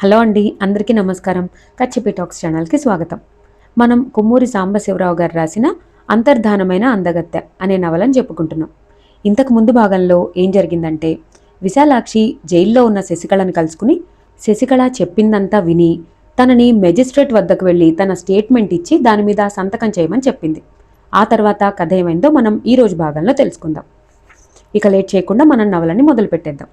Hello అండి, అందరికీ నమస్కారం. కచ్చిపి టాక్స్ ఛానల్కి స్వాగతం. మనం కొమ్మూరి సాంబశివరావు గారు రాసిన అంతర్ధానమైన అందగత్తె అనే నవలను చెప్పుకుంటున్నాం. ఇంతకు ముందు భాగంలో ఏం జరిగిందంటే, విశాలాక్షి జైల్లో ఉన్న శశికళని కలుసుకుని శశికళ చెప్పిందంతా విని తనని మెజిస్ట్రేట్ వద్దకు వెళ్ళి తన స్టేట్మెంట్ ఇచ్చి దాని మీద సంతకం చేయమని చెప్పింది. ఆ తర్వాత కథ ఏమైందో మనం ఈరోజు భాగంలో తెలుసుకుందాం. ఇక లేట్ చేయకుండా మనం నవలని మొదలు పెట్టేద్దాం.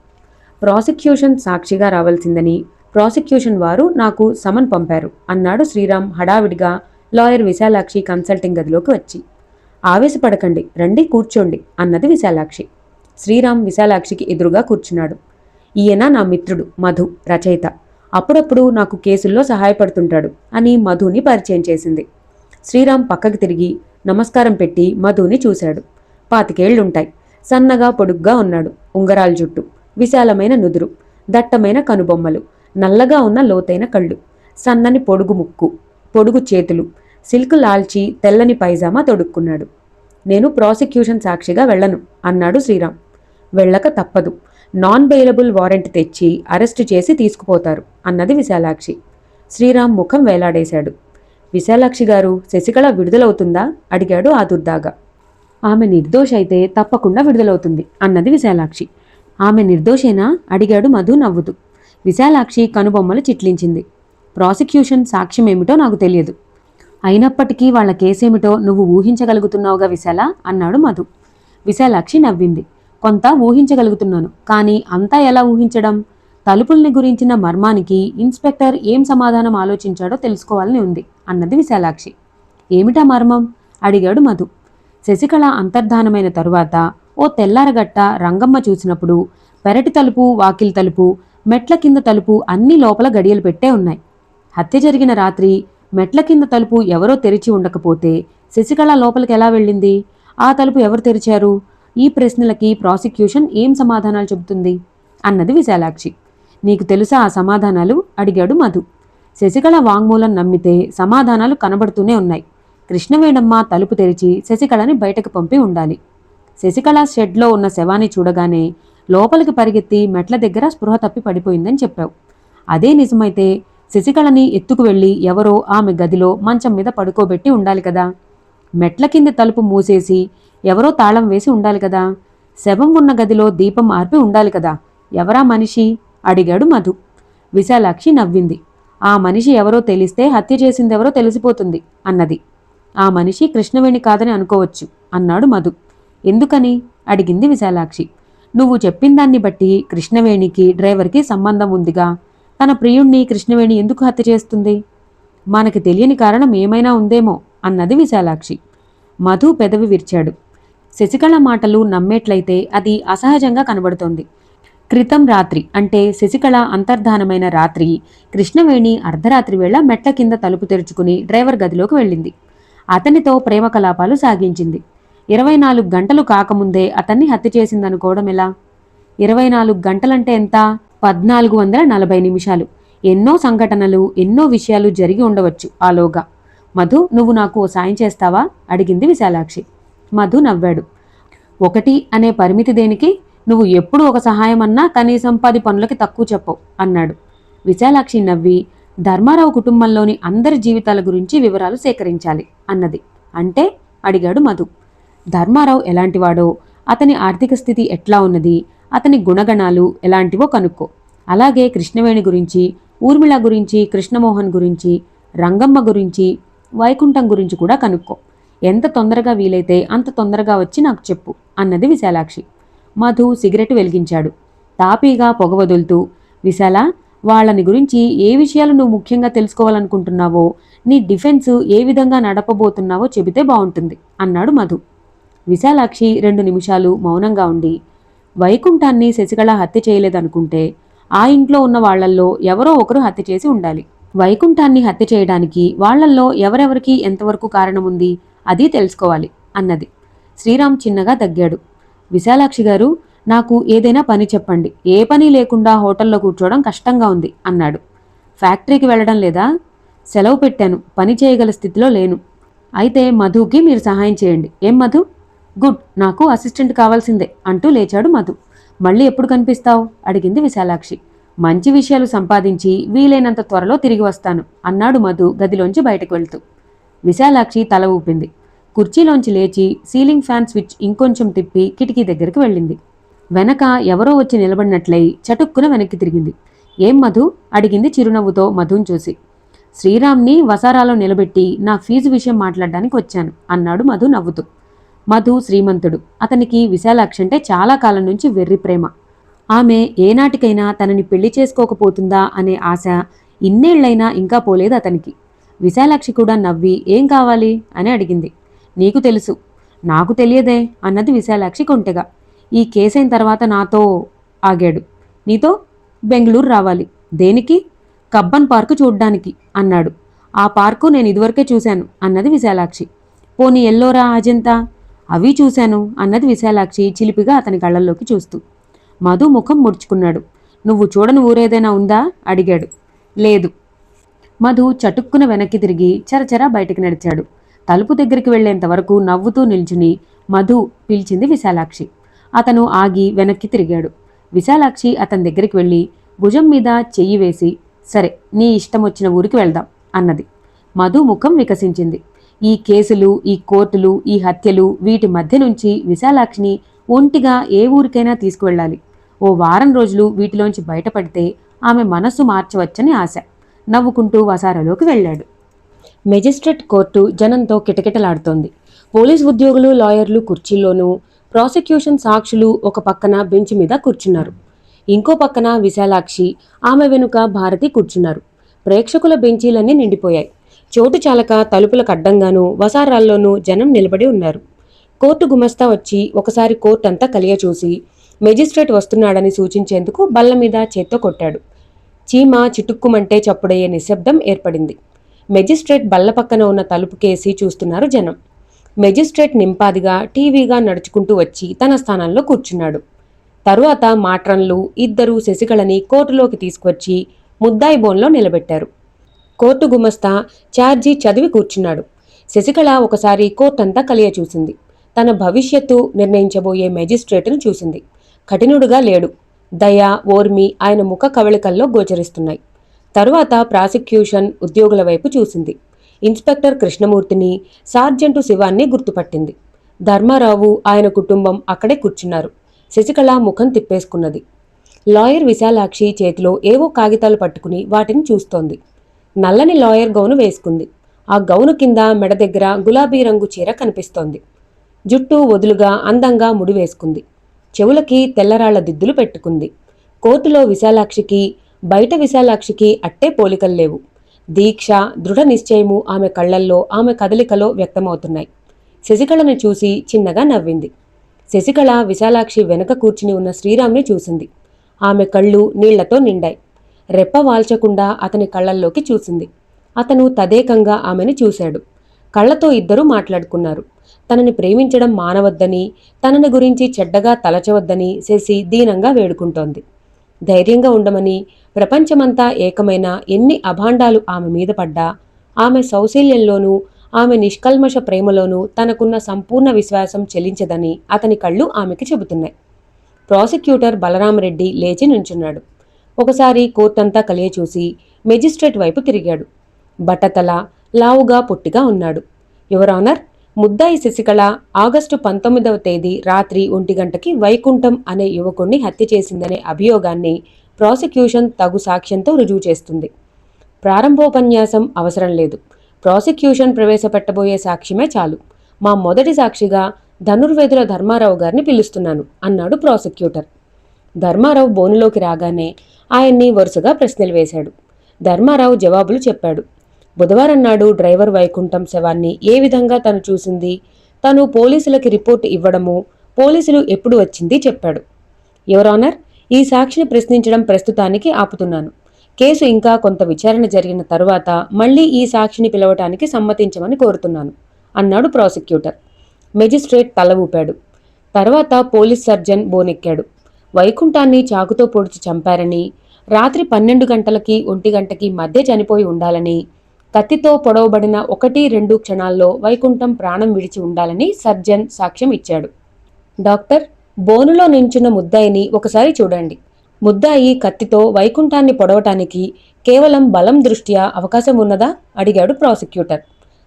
ప్రాసిక్యూషన్ సాక్షిగా రావాల్సిందని ప్రాసిక్యూషన్ వారు నాకు సమన్ పంపారు అన్నాడు శ్రీరామ్ హడావిడిగా లాయర్ విశాలాక్షి కన్సల్టింగ్ గదిలోకి వచ్చి. ఆవేశపడకండి, రండి కూర్చోండి అన్నది విశాలాక్షి. శ్రీరామ్ విశాలాక్షికి ఎదురుగా కూర్చున్నాడు. ఈయన నా మిత్రుడు మధు, రచయిత. అప్పుడప్పుడు నాకు కేసుల్లో సహాయపడుతుంటాడు అని మధుని పరిచయం చేసింది. శ్రీరామ్ పక్కకి తిరిగి నమస్కారం పెట్టి మధుని చూశాడు. 25 ఏళ్లుంటాయి. సన్నగా పొడుగ్గా ఉన్నాడు. ఉంగరాల జుట్టు, విశాలమైన నుదురు, దట్టమైన కనుబొమ్మలు, నల్లగా ఉన్న లోతైన కళ్ళు, సన్నని పొడుగు ముక్కు, పొడుగు చేతులు, సిల్క్ లాల్చి తెల్లని పైజామా తొడుక్కున్నాడు. నేను ప్రాసిక్యూషన్ సాక్షిగా వెళ్ళను అన్నాడు శ్రీరామ్. వెళ్ళక తప్పదు. నాన్ బెయిలబుల్ వారెంట్ తెచ్చి అరెస్టు చేసి తీసుకుపోతారు అన్నది విశాలాక్షి. శ్రీరామ్ ముఖం వేలాడేశాడు. విశాలాక్షి గారు, శశికళ విడుదలవుతుందా అడిగాడు ఆదుర్దాగా. ఆమె నిర్దోషైతే తప్పకుండా విడుదలవుతుంది అన్నది విశాలాక్షి. ఆమె నిర్దోషేనా అడిగాడు మధు నవ్వుతూ. విశాలాక్షి కనుబొమ్మలు చిట్లించింది. ప్రాసిక్యూషన్ సాక్ష్యమేమిటో నాకు తెలియదు. అయినప్పటికీ వాళ్ల కేసేమిటో నువ్వు ఊహించగలుగుతున్నావుగా విశాల అన్నాడు మధు. విశాలాక్షి నవ్వింది. కొంత ఊహించగలుగుతున్నాను, కానీ అంతా ఎలా ఊహించడం? తలుపుల్ని గురించిన మర్మానికి ఇన్స్పెక్టర్ ఏం సమాధానం ఆలోచించాడో తెలుసుకోవాలని ఉంది అన్నది విశాలాక్షి. ఏమిటా మర్మం అడిగాడు మధు. శశికళ అంతర్ధానమైన తరువాత ఓ తెల్లారగట్ట రంగమ్మ చూసినప్పుడు పెరటి తలుపు, వాకిలి తలుపు, మెట్ల కింద తలుపు అన్ని లోపల గడియలు పెట్టే ఉన్నాయి. హత్య జరిగిన రాత్రి మెట్ల కింద తలుపు ఎవరో తెరిచి ఉండకపోతే శశికళ లోపలికి ఎలా వెళ్ళింది? ఆ తలుపు ఎవరు తెరిచారు? ఈ ప్రశ్నలకి ప్రాసిక్యూషన్ ఏం సమాధానాలు చెబుతుంది అన్నది విశాలాక్షి. నీకు తెలుసా ఆ సమాధానాలు అడిగాడు మధు. శశికళ వాంగ్మూలం నమ్మితే సమాధానాలు కనబడుతూనే ఉన్నాయి. కృష్ణవేణమ్మ తలుపు తెరిచి శశికళని బయటకు పంపి ఉండాలి. శశికళ షెడ్లో ఉన్న శవాన్ని చూడగానే లోపలికి పరిగెత్తి మెట్ల దగ్గర స్పృహ తప్పి పడిపోయిందని చెప్పావు. అదే నిజమైతే శశికళని ఎత్తుకు వెళ్లి ఎవరో ఆమె గదిలో మంచం మీద పడుకోబెట్టి ఉండాలి కదా. మెట్ల కింద తలుపు మూసేసి ఎవరో తాళం వేసి ఉండాలి కదా. శవం ఉన్న గదిలో దీపం ఆర్పి ఉండాలి కదా. ఎవరా మనిషి అడిగాడు మధు. విశాలాక్షి నవ్వింది. ఆ మనిషి ఎవరో తెలిస్తే హత్య చేసిందెవరో తెలిసిపోతుంది అన్నది. ఆ మనిషి కృష్ణవేణి కాదని అనుకోవచ్చు అన్నాడు మధు. ఎందుకని అడిగింది విశాలాక్షి. నువ్వు చెప్పిందాన్ని బట్టి కృష్ణవేణికి డ్రైవర్కి సంబంధం ఉందిగా. తన ప్రియుణ్ణి కృష్ణవేణి ఎందుకు హత్య చేస్తుంది? మనకి తెలియని కారణం ఏమైనా ఉందేమో అన్నది విశాలాక్షి. మధు పెదవి విరిచాడు. శశికళ మాటలు నమ్మేట్లయితే అది అసహజంగా కనబడుతోంది. క్రితం రాత్రి అంటే శశికళ అంతర్ధానమైన రాత్రి కృష్ణవేణి అర్ధరాత్రి వేళ మెట్ల కింద తలుపు తెరుచుకుని డ్రైవర్ గదిలోకి వెళ్ళింది. అతనితో ప్రేమ కలాపాలు సాగించింది. 24 గంటలు కాకముందే అతన్ని హత్య చేసిందనుకోవడం ఎలా? 24 గంటలంటే ఎంత? 1440 నిమిషాలు. ఎన్నో సంఘటనలు, ఎన్నో విషయాలు జరిగి ఉండవచ్చు ఆలోగా. మధు, నువ్వు నాకు ఓ సాయం చేస్తావా అడిగింది విశాలాక్షి. మధు నవ్వాడు. 1 అనే పరిమితి దేనికి? నువ్వు ఎప్పుడు ఒక సహాయం అన్నా కనీసం 10 పనులకి తక్కువ చెప్పవు అన్నాడు. విశాలాక్షి నవ్వి, ధర్మారావు కుటుంబంలోని అందరి జీవితాల గురించి వివరాలు సేకరించాలి అన్నది. అంటే అడిగాడు మధు. ధర్మారావు ఎలాంటివాడో, అతని ఆర్థిక స్థితి ఎట్లా ఉన్నది, అతని గుణగణాలు ఎలాంటివో కనుక్కో. అలాగే కృష్ణవేణి గురించి, ఊర్మిళ గురించి, కృష్ణమోహన్ గురించి, రంగమ్మ గురించి, వైకుంఠం గురించి కూడా కనుక్కో. ఎంత తొందరగా వీలైతే అంత తొందరగా వచ్చి నాకు చెప్పు అన్నది విశాలాక్షి. మధు సిగరెట్ వెలిగించాడు. తాపీగా పొగ వదులుతూ, విశాల, వాళ్ళని గురించి ఏ విషయాలు నువ్వు ముఖ్యంగా తెలుసుకోవాలనుకుంటున్నావో, నీ డిఫెన్స్ ఏ విధంగా నడపబోతున్నావో చెబితే బాగుంటుంది అన్నాడు మధు. విశాలాక్షి 2 నిమిషాలు మౌనంగా ఉండి, వైకుంఠాన్ని శశికళ హత్య చేయలేదనుకుంటే ఆ ఇంట్లో ఉన్న వాళ్లల్లో ఎవరో ఒకరు హత్య చేసి ఉండాలి. వైకుంఠాన్ని హత్య చేయడానికి వాళ్లల్లో ఎవరెవరికి ఎంతవరకు కారణముంది అది తెలుసుకోవాలి అన్నది. శ్రీరామ్ చిన్నగా దగ్గాడు. విశాలాక్షి గారు, నాకు ఏదైనా పని చెప్పండి. ఏ పని లేకుండా హోటల్లో కూర్చోవడం కష్టంగా ఉంది అన్నాడు. ఫ్యాక్టరీకి వెళ్ళడం లేదా? సెలవు పెట్టాను, పని చేయగల స్థితిలో లేను. అయితే మధుకి మీరు సహాయం చేయండి. ఏం మధు? గుడ్, నాకు అసిస్టెంట్ కావాల్సిందే అంటూ లేచాడు మధు. మళ్ళీ ఎప్పుడు కనిపిస్తావు అడిగింది విశాలాక్షి. మంచి విషయాలు సంపాదించి వీలైనంత త్వరలో తిరిగి వస్తాను అన్నాడు మధు గదిలోంచి బయటకు వెళ్తూ. విశాలాక్షి తల ఊపింది. కుర్చీలోంచి లేచి సీలింగ్ ఫ్యాన్ స్విచ్ ఇంకొంచెం తిప్పి కిటికీ దగ్గరికి వెళ్ళింది. వెనక ఎవరో వచ్చి నిలబడినట్లయి చటుక్కున వెనక్కి తిరిగింది. ఏం మధు? అడిగింది చిరునవ్వుతో మధుని చూసి. శ్రీరామ్ని వసారాలో నిలబెట్టి నా ఫీజు విషయం మాట్లాడడానికి వచ్చాను అన్నాడు మధు నవ్వుతూ. మధు శ్రీమంతుడు. అతనికి విశాలాక్షి అంటే చాలా కాలం నుంచి వెర్రి ప్రేమ. ఆమె ఏనాటికైనా తనని పెళ్లి చేసుకోకపోతుందా అనే ఆశ ఇన్నేళ్లైనా ఇంకా పోలేదు అతనికి. విశాలాక్షి కూడా నవ్వి ఏం కావాలి అని అడిగింది. నీకు తెలుసు. నాకు తెలియదే అన్నది విశాలాక్షి కొంటెగా. ఈ కేసైన తర్వాత నాతో ఆగాడు. నీతో బెంగళూరు రావాలి. దేనికి? కబ్బన్ పార్కు చూడ్డానికి అన్నాడు. ఆ పార్కు నేను ఇదివరకే చూశాను అన్నది విశాలాక్షి. పోనీ ఎల్లోరా అజంతా? అవి చూశాను అన్నది విశాలాక్షి చిలిపిగా అతని కళ్ళల్లోకి చూస్తూ. మధు ముఖం ముడుచుకున్నాడు. నువ్వు చూడని ఊరేదైనా ఉందా అడిగాడు. లేదు. మధు చటుక్కున వెనక్కి తిరిగి చరచరా బయటికి నడిచాడు. తలుపు దగ్గరికి వెళ్లేంత వరకు నవ్వుతూ నిల్చుని మధు పిలిచింది విశాలాక్షి. అతను ఆగి వెనక్కి తిరిగాడు. విశాలాక్షి అతని దగ్గరికి వెళ్ళి భుజం మీద చెయ్యి వేసి సరే నీ ఇష్టం వచ్చిన ఊరికి వెళ్దాం అన్నది. మధు ముఖం వికసించింది. ఈ కేసులు, ఈ కోర్టులు, ఈ హత్యలు, వీటి మధ్య నుంచి విశాలాక్షిని ఒంటిగా ఏ ఊరికైనా తీసుకువెళ్ళాలి. ఓ వారం రోజులు వీటిలోంచి బయటపడితే ఆమె మనస్సు మార్చవచ్చని ఆశ. నవ్వుకుంటూ వసారాలోకి వెళ్ళాడు. మెజిస్ట్రేట్ కోర్టు జనంతో కిటకిటలాడుతోంది. పోలీస్ ఉద్యోగులు, లాయర్లు కుర్చీల్లోనూ, ప్రాసిక్యూషన్ సాక్షులు ఒక పక్కన బెంచ్ మీద కూర్చున్నారు. ఇంకో పక్కన విశాలాక్షి, ఆమె వెనుక భారతి కూర్చున్నారు. ప్రేక్షకుల బెంచీలన్నీ నిండిపోయాయి. చోటు చాలక తలుపులకు అడ్డంగానూ వసారాల్లోనూ జనం నిలబడి ఉన్నారు. కోర్టు గుమస్తా వచ్చి ఒకసారి కోర్టంతా కలియచూసి మెజిస్ట్రేట్ వస్తున్నాడని సూచించేందుకు బల్ల మీద చేత్తో కొట్టాడు. చీమ చిటుక్కుమంటే చప్పుడయ్యే నిశ్శబ్దం ఏర్పడింది. మెజిస్ట్రేట్ బల్ల పక్కన ఉన్న తలుపు కేసి చూస్తున్నారు జనం. మెజిస్ట్రేట్ నింపాదిగా టీవీగా నడుచుకుంటూ వచ్చి తన స్థానంలో కూర్చున్నాడు. తరువాత మాట్రన్లు ఇద్దరు శశికళని కోర్టులోకి తీసుకువచ్చి ముద్దాయి బోన్లో నిలబెట్టారు. కోర్టు గుమస్తా ఛార్జీ చదివి కూర్చున్నాడు. శశికళ ఒకసారి కోర్టంతా కలియ చూసింది. తన భవిష్యత్తు నిర్ణయించబోయే మెజిస్ట్రేటును చూసింది. కఠినుడుగా లేడు. దయ, ఓర్మి ఆయన ముఖ కవళికల్లో గోచరిస్తున్నాయి. తరువాత ప్రాసిక్యూషన్ ఉద్యోగుల వైపు చూసింది. ఇన్స్పెక్టర్ కృష్ణమూర్తిని, సార్జెంటు శివాన్ని గుర్తుపట్టింది. ధర్మారావు, ఆయన కుటుంబం అక్కడే కూర్చున్నారు. శశికళ ముఖం తిప్పేసుకున్నది. లాయర్ విశాలాక్షి చేతిలో ఏవో కాగితాలు పట్టుకుని వాటిని చూస్తోంది. నల్లని లాయర్ గౌను వేసుకుంది. ఆ గౌను కింద మెడ దగ్గర గులాబీ రంగు చీర కనిపిస్తోంది. జుట్టు వదులుగా అందంగా ముడి వేసుకుంది. చెవులకి తెల్లరాళ్ల దిద్దులు పెట్టుకుంది. కోర్టులో విశాలాక్షికి, బయట విశాలాక్షికి అట్టే పోలికలు లేవు. దీక్ష, దృఢ నిశ్చయము ఆమె కళ్లల్లో, ఆమె కదలికలో వ్యక్తమవుతున్నాయి. శశికళని చూసి చిన్నగా నవ్వింది. శశికళ విశాలాక్షి వెనక కూర్చుని ఉన్న శ్రీరామ్ని చూసింది. ఆమె కళ్ళు నీళ్లతో నిండాయి. రెప్ప వాల్చకుండా అతని కళ్లల్లోకి చూసింది. అతను తదేకంగా ఆమెని చూశాడు. కళ్లతో ఇద్దరూ మాట్లాడుకున్నారు. తనని ప్రేమించడం మానవద్దని, తనని గురించి చెడ్డగా తలచవద్దని శశి దీనంగా వేడుకుంటోంది. ధైర్యంగా ఉండమని, ప్రపంచమంతా ఏకమైన ఎన్ని అభాండాలు ఆమె మీద పడ్డా ఆమె సౌశల్యంలోనూ ఆమె నిష్కల్మష ప్రేమలోనూ తనకున్న సంపూర్ణ విశ్వాసం చెలించదని అతని కళ్ళు ఆమెకి చెబుతున్నాయి. ప్రాసిక్యూటర్ బలరామరెడ్డి లేచి నుంచున్నాడు. ఒకసారి కోర్టంతా కలియ చూసి మెజిస్ట్రేట్ వైపు తిరిగాడు. బట్టతల, లావుగా పొట్టిగా ఉన్నాడు. యువర్ ఆనర్, ముద్దాయి శశికళ ఆగస్టు 19వ తేదీ రాత్రి 1 గంటకి వైకుంఠం అనే యువకుణ్ణి హత్య చేసిందనే అభియోగాన్ని ప్రాసిక్యూషన్ తగు సాక్ష్యంతో రుజువు చేస్తుంది. ప్రారంభోపన్యాసం అవసరం లేదు. ప్రాసిక్యూషన్ ప్రవేశపెట్టబోయే సాక్ష్యమే చాలు. మా మొదటి సాక్షిగా ధనుర్వేదుల ధర్మారావు గారిని పిలుస్తున్నాను అన్నాడు ప్రాసిక్యూటర్. ధర్మారావు బోనులోకి రాగానే ఆయన్ని వరుసగా ప్రశ్నలు వేశాడు. ధర్మారావు జవాబులు చెప్పాడు. బుధవారం నాడు డ్రైవర్ వైకుంఠం శవాన్ని ఏ విధంగా తను చూసింది, తను పోలీసులకి రిపోర్టు ఇవ్వడము, పోలీసులు ఎప్పుడు వచ్చింది చెప్పాడు. యువర్ ఆనర్, ఈ సాక్షిని ప్రశ్నించడం ప్రస్తుతానికి ఆపుతున్నాను. కేసు ఇంకా కొంత విచారణ జరిగిన తరువాత మళ్లీ ఈ సాక్షిని పిలవటానికి సమ్మతించమని కోరుతున్నాను అన్నాడు ప్రాసిక్యూటర్. మెజిస్ట్రేట్ తల ఊపాడు. తర్వాత పోలీస్ సర్జన్ బోనెక్కాడు. వైకుంఠాన్ని చాకుతో పొడిచి చంపారని, రాత్రి 12 గంటలకి 1 గంటకి మధ్య చనిపోయి ఉండాలని, కత్తితో పొడవబడిన 1-2 క్షణాల్లో వైకుంఠం ప్రాణం విడిచి ఉండాలని సర్జన్ సాక్ష్యం ఇచ్చాడు. డాక్టర్, బోనులో నించున్న ముద్దాయిని ఒకసారి చూడండి. ముద్దాయి కత్తితో వైకుంఠాన్ని పొడవటానికి కేవలం బలం దృష్ట్యా అవకాశం ఉన్నదా అడిగాడు ప్రాసిక్యూటర్.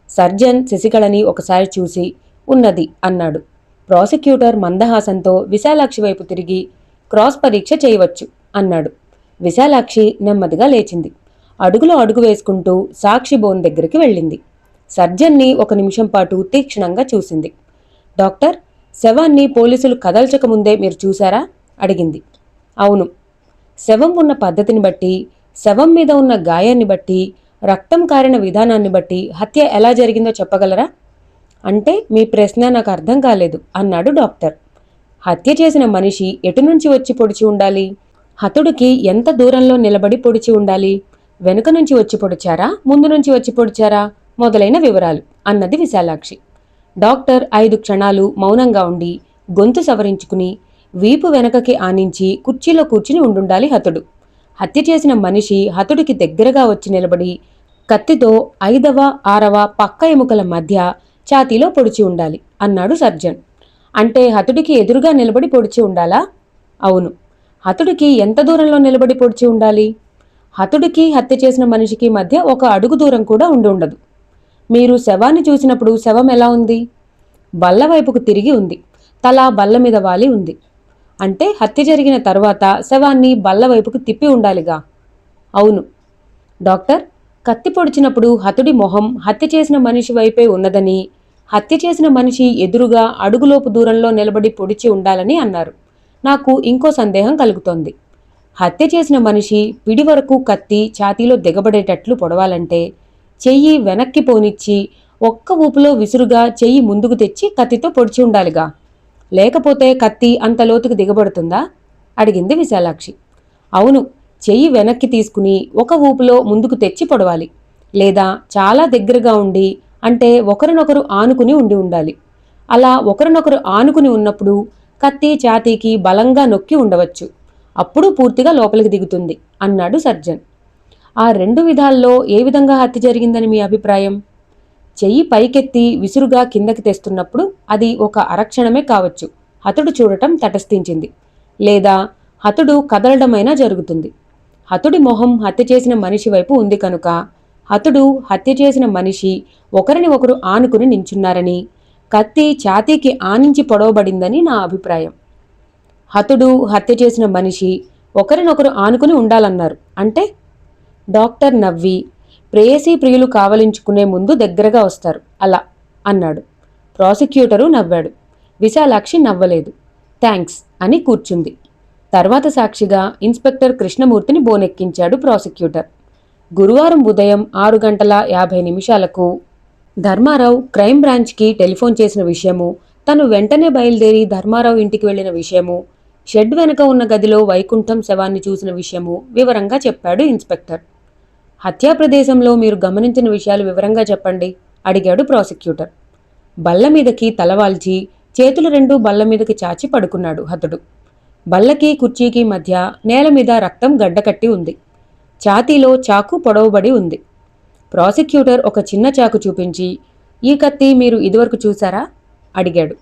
సర్జన్ శశికళని ఒకసారి చూసి ఉన్నది అన్నాడు. ప్రాసిక్యూటర్ మందహాసంతో విశాలాక్షి వైపు తిరిగి క్రాస్ పరీక్ష చేయవచ్చు అన్నాడు. విశాలాక్షి నెమ్మదిగా లేచింది. అడుగులో అడుగు వేసుకుంటూ సాక్షి బోన్ దగ్గరికి వెళ్ళింది. సర్జన్ని 1 నిమిషం పాటు తీక్షణంగా చూసింది. డాక్టర్, శవాన్ని పోలీసులు కదల్చకముందే మీరు చూశారా అడిగింది. అవును. శవం ఉన్న పద్ధతిని బట్టి, శవం మీద ఉన్న గాయాన్ని బట్టి, రక్తం కారిన విధానాన్ని బట్టి హత్య ఎలా జరిగిందో చెప్పగలరా? అంటే మీ ప్రశ్న నాకు అర్థం కాలేదు అన్నాడు డాక్టర్. హత్య చేసిన మనిషి ఎటు నుంచి వచ్చి పొడిచి ఉండాలి? హతుడికి ఎంత దూరంలో నిలబడి పొడిచి ఉండాలి? వెనుక నుంచి వచ్చి పొడిచారా, ముందు నుంచి వచ్చి పొడిచారా మొదలైన వివరాలు అన్నది విశాలాక్షి. డాక్టర్ 5 క్షణాలు మౌనంగా ఉండి గొంతు సవరించుకుని వీపు వెనకకి ఆనించి కుర్చీలో కూర్చుని ఉండుండాలి హతుడు. హత్య చేసిన మనిషి హతుడికి దగ్గరగా వచ్చి నిలబడి కత్తితో 5వ 6వ పక్క ఎముకల మధ్య ఛాతీలో పొడిచి ఉండాలి అన్నాడు సర్జన్. అంటే హతుడికి ఎదురుగా నిలబడి పొడిచి ఉండాలా? అవును. హతుడికి ఎంత దూరంలో నిలబడి పొడిచి ఉండాలి? హతుడికి హత్య చేసిన మనిషికి మధ్య 1 అడుగు దూరం కూడా ఉండి ఉండదు. మీరు శవాన్ని చూసినప్పుడు శవం ఎలా ఉంది? బల్ల వైపుకు తిరిగి ఉంది. తల బల్ల మీద వాలి ఉంది. అంటే హత్య జరిగిన తర్వాత శవాన్ని బల్ల వైపుకు తిప్పి ఉండాలిగా? అవును. డాక్టర్, కత్తి పొడిచినప్పుడు హతుడి మొహం హత్య చేసిన మనిషి వైపే ఉన్నదని, హత్య చేసిన మనిషి ఎదురుగా అడుగులోపు దూరంలో నిలబడి పొడిచి ఉండాలని అన్నారు. నాకు ఇంకో సందేహం కలుగుతోంది. హత్య చేసిన మనిషి పిడి వరకు కత్తి ఛాతీలో దిగబడేటట్లు పొడవాలంటే చెయ్యి వెనక్కి పోనిచ్చి ఒక్క ఊపులో విసురుగా చెయ్యి ముందుకు తెచ్చి కత్తితో పొడిచి ఉండాలిగా? లేకపోతే కత్తి అంత లోతుకు దిగబడుతుందా అడిగింది విశాలాక్షి. అవును. చెయ్యి వెనక్కి తీసుకుని ఒక ఊపులో ముందుకు తెచ్చి పొడవాలి. లేదా చాలా దగ్గరగా ఉండి, అంటే ఒకరినొకరు ఆనుకుని ఉండి ఉండాలి. అలా ఒకరినొకరు ఆనుకుని ఉన్నప్పుడు కత్తి ఛాతీకి బలంగా నొక్కి ఉండవచ్చు. అప్పుడు పూర్తిగా లోపలికి దిగుతుంది అన్నాడు సర్జన్. ఆ 2 విధాల్లో ఏ విధంగా హత్య జరిగిందని మీ అభిప్రాయం? చెయ్యి పైకెత్తి విసురుగా కిందకి తెస్తున్నప్పుడు అది ఒక అరక్షణమే కావచ్చు. హతుడు చూడటం తటస్థించింది. లేదా హతుడు కదలడమైనా జరుగుతుంది. హతుడి మొహం హత్య చేసిన మనిషి వైపు ఉంది కనుక హతుడు హత్య చేసిన మనిషి ఒకరిని ఒకరు ఆనుకుని నించున్నారని, కత్తి ఛాతీకి ఆనించి పొడవబడిందని నా అభిప్రాయం. హతుడు హత్య చేసిన మనిషి ఒకరినొకరు ఆనుకుని ఉండాలన్నారు అంటే? డాక్టర్ నవ్వి, ప్రేయసీ ప్రియులు కావలించుకునే ముందు దగ్గరగా వస్తారు అలా అన్నాడు. ప్రాసిక్యూటరు నవ్వాడు. విశాలాక్షి నవ్వలేదు. థ్యాంక్స్ అని కూర్చుంది. తర్వాత సాక్షిగా ఇన్స్పెక్టర్ కృష్ణమూర్తిని బోనెక్కించాడు ప్రాసిక్యూటర్. గురువారం ఉదయం 6:50 ధర్మారావు క్రైమ్ బ్రాంచ్కి టెలిఫోన్ చేసిన విషయము, తను వెంటనే బయలుదేరి ధర్మారావు ఇంటికి వెళ్లిన విషయము, షెడ్ వెనక ఉన్న గదిలో వైకుంఠం శవాన్ని చూసిన విషయము వివరంగా చెప్పాడు ఇన్స్పెక్టర్. హత్యా ప్రదేశంలో మీరు గమనించిన విషయాలు వివరంగా చెప్పండి అడిగాడు ప్రాసిక్యూటర్. బల్ల మీదకి తలవాల్చి చేతులు 2 బల్ల మీదకి చాచి పడుకున్నాడు హతుడు. బల్లకి కుర్చీకి మధ్య నేల మీద రక్తం గడ్డకట్టి ఉంది. ఛాతీలో చాకు పొడవబడి ఉంది. ప్రాసిక్యూటర్ ఒక చిన్న చాకు చూపించి, ఈ కత్తి మీరు ఇదివరకు చూశారా అడిగాడు.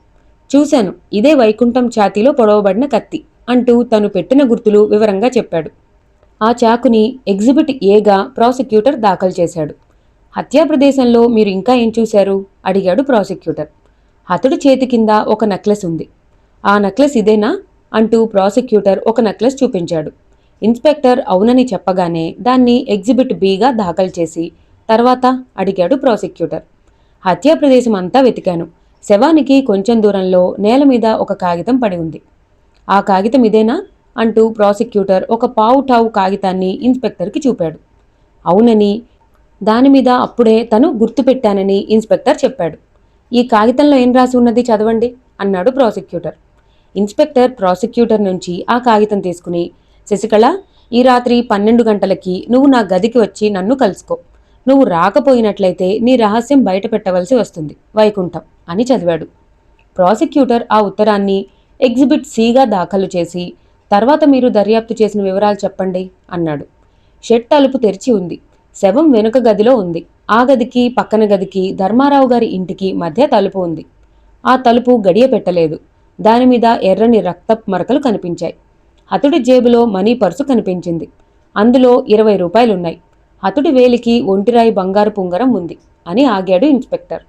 చూశాను, ఇదే వైకుంఠం ఛాతీలో పొడవబడిన కత్తి అంటూ తను పెట్టిన గుర్తులు వివరంగా చెప్పాడు. ఆ చాకుని ఎగ్జిబిట్ ఏగా ప్రాసిక్యూటర్ దాఖలు చేశాడు. హత్యా ప్రదేశంలో మీరు ఇంకా ఏం చూశారు అడిగాడు ప్రాసిక్యూటర్. హతుడి చేతి కింద ఒక నెక్లెస్ ఉంది. ఆ నెక్లెస్ ఇదేనా అంటూ ప్రాసిక్యూటర్ ఒక నెక్లెస్ చూపించాడు. ఇన్స్పెక్టర్ అవునని చెప్పగానే దాన్ని ఎగ్జిబిట్ బిగా దాఖలు చేసి, తర్వాత అడిగాడు ప్రాసిక్యూటర్. హత్యా ప్రదేశం అంతా వెతికాను. శవానికి కొంచెం దూరంలో నేల మీద ఒక కాగితం పడి ఉంది. ఆ కాగితం ఇదేనా అంటూ ప్రాసిక్యూటర్ ఒక పావుటావు కాగితాన్ని ఇన్స్పెక్టర్కి చూపాడు. అవునని, దానిమీద అప్పుడే తను గుర్తుపెట్టానని ఇన్స్పెక్టర్ చెప్పాడు. ఈ కాగితంలో ఏం రాసి ఉన్నది చదవండి అన్నాడు ప్రాసిక్యూటర్. ఇన్స్పెక్టర్ ప్రాసిక్యూటర్ నుంచి ఆ కాగితం తీసుకుని, శశికళ, ఈ రాత్రి 12 గంటలకి నువ్వు నా గదికి వచ్చి నన్ను కలుసుకో. నువ్వు రాకపోయినట్లయితే నీ రహస్యం బయట పెట్టవలసి వస్తుంది, వైకుంఠం అని చదివాడు. ప్రాసిక్యూటర్ ఆ ఉత్తరాన్ని ఎగ్జిబిట్ సిగా దాఖలు చేసి, తర్వాత మీరు దర్యాప్తు చేసిన వివరాలు చెప్పండి అన్నాడు. షెడ్ తలుపు తెరిచి ఉంది. శవం వెనుక గదిలో ఉంది. ఆ గదికి పక్కన గదికి ధర్మారావు గారి ఇంటికి మధ్య తలుపు ఉంది. ఆ తలుపు గడియ పెట్టలేదు. దానిమీద ఎర్రని రక్తపు మరకలు కనిపించాయి. అతడి జేబులో మనీ పర్సు కనిపించింది. అందులో 20 రూపాయలున్నాయి. అతడి వేలికి ఒంటిరాయి బంగారు పుంగరం ఉంది అని ఆగాడు ఇన్స్పెక్టర్.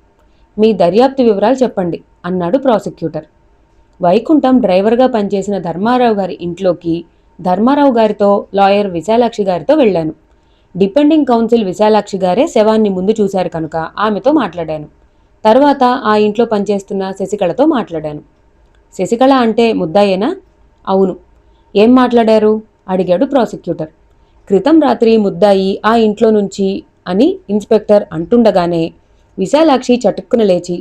మీ దర్యాప్తు వివరాలు చెప్పండి అన్నాడు ప్రాసిక్యూటర్. వైకుంఠం డ్రైవర్గా పనిచేసిన ధర్మారావు గారి ఇంట్లోకి ధర్మారావు గారితో లాయర్ విశాలాక్షి గారితో వెళ్లాను. డిపెండింగ్ కౌన్సిల్ విశాలాక్షి గారే శవాన్ని ముందు చూశారు కనుక ఆమెతో మాట్లాడాను. తర్వాత ఆ ఇంట్లో పనిచేస్తున్న శశికళతో మాట్లాడాను. శశికళ అంటే ముద్దాయేనా? అవును. ఏం మాట్లాడారు అడిగాడు ప్రాసిక్యూటర్. క్రితం రాత్రి ముద్దాయి ఆ ఇంట్లో నుంచి అని ఇన్స్పెక్టర్ అంటుండగానే విశాలాక్షి చటుక్కున లేచి,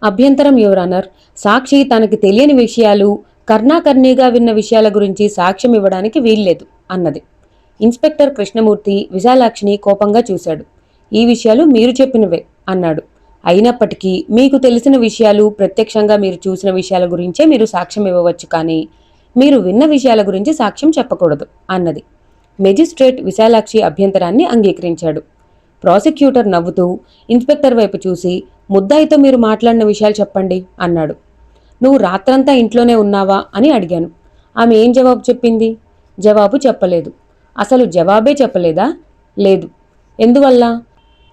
అభ్యంతరం యువర్, సాక్షి తనకి తెలియని విషయాలు, కర్ణాకర్ణిగా విన్న విషయాల గురించి సాక్ష్యం ఇవ్వడానికి వీల్లేదు అన్నది. ఇన్స్పెక్టర్ కృష్ణమూర్తి విశాలాక్షిని కోపంగా చూశాడు. ఈ విషయాలు మీరు చెప్పినవే అన్నాడు. అయినప్పటికీ మీకు తెలిసిన విషయాలు, ప్రత్యక్షంగా మీరు చూసిన విషయాల గురించే మీరు సాక్ష్యం ఇవ్వవచ్చు, కానీ మీరు విన్న విషయాల గురించి సాక్ష్యం చెప్పకూడదు అన్నది. మెజిస్ట్రేట్ విశాలాక్షి అభ్యంతరాన్ని అంగీకరించాడు. ప్రాసిక్యూటర్ నవ్వుతూ ఇన్స్పెక్టర్ వైపు చూసి, ముద్దాయితో మీరు మాట్లాడిన విషయాలు చెప్పండి అన్నాడు. నువ్వు రాత్రంతా ఇంట్లోనే ఉన్నావా అని అడిగాను. ఆమె ఏం జవాబు చెప్పింది? జవాబు చెప్పలేదు. అసలు జవాబే చెప్పలేదా? లేదు. ఎందువల్ల?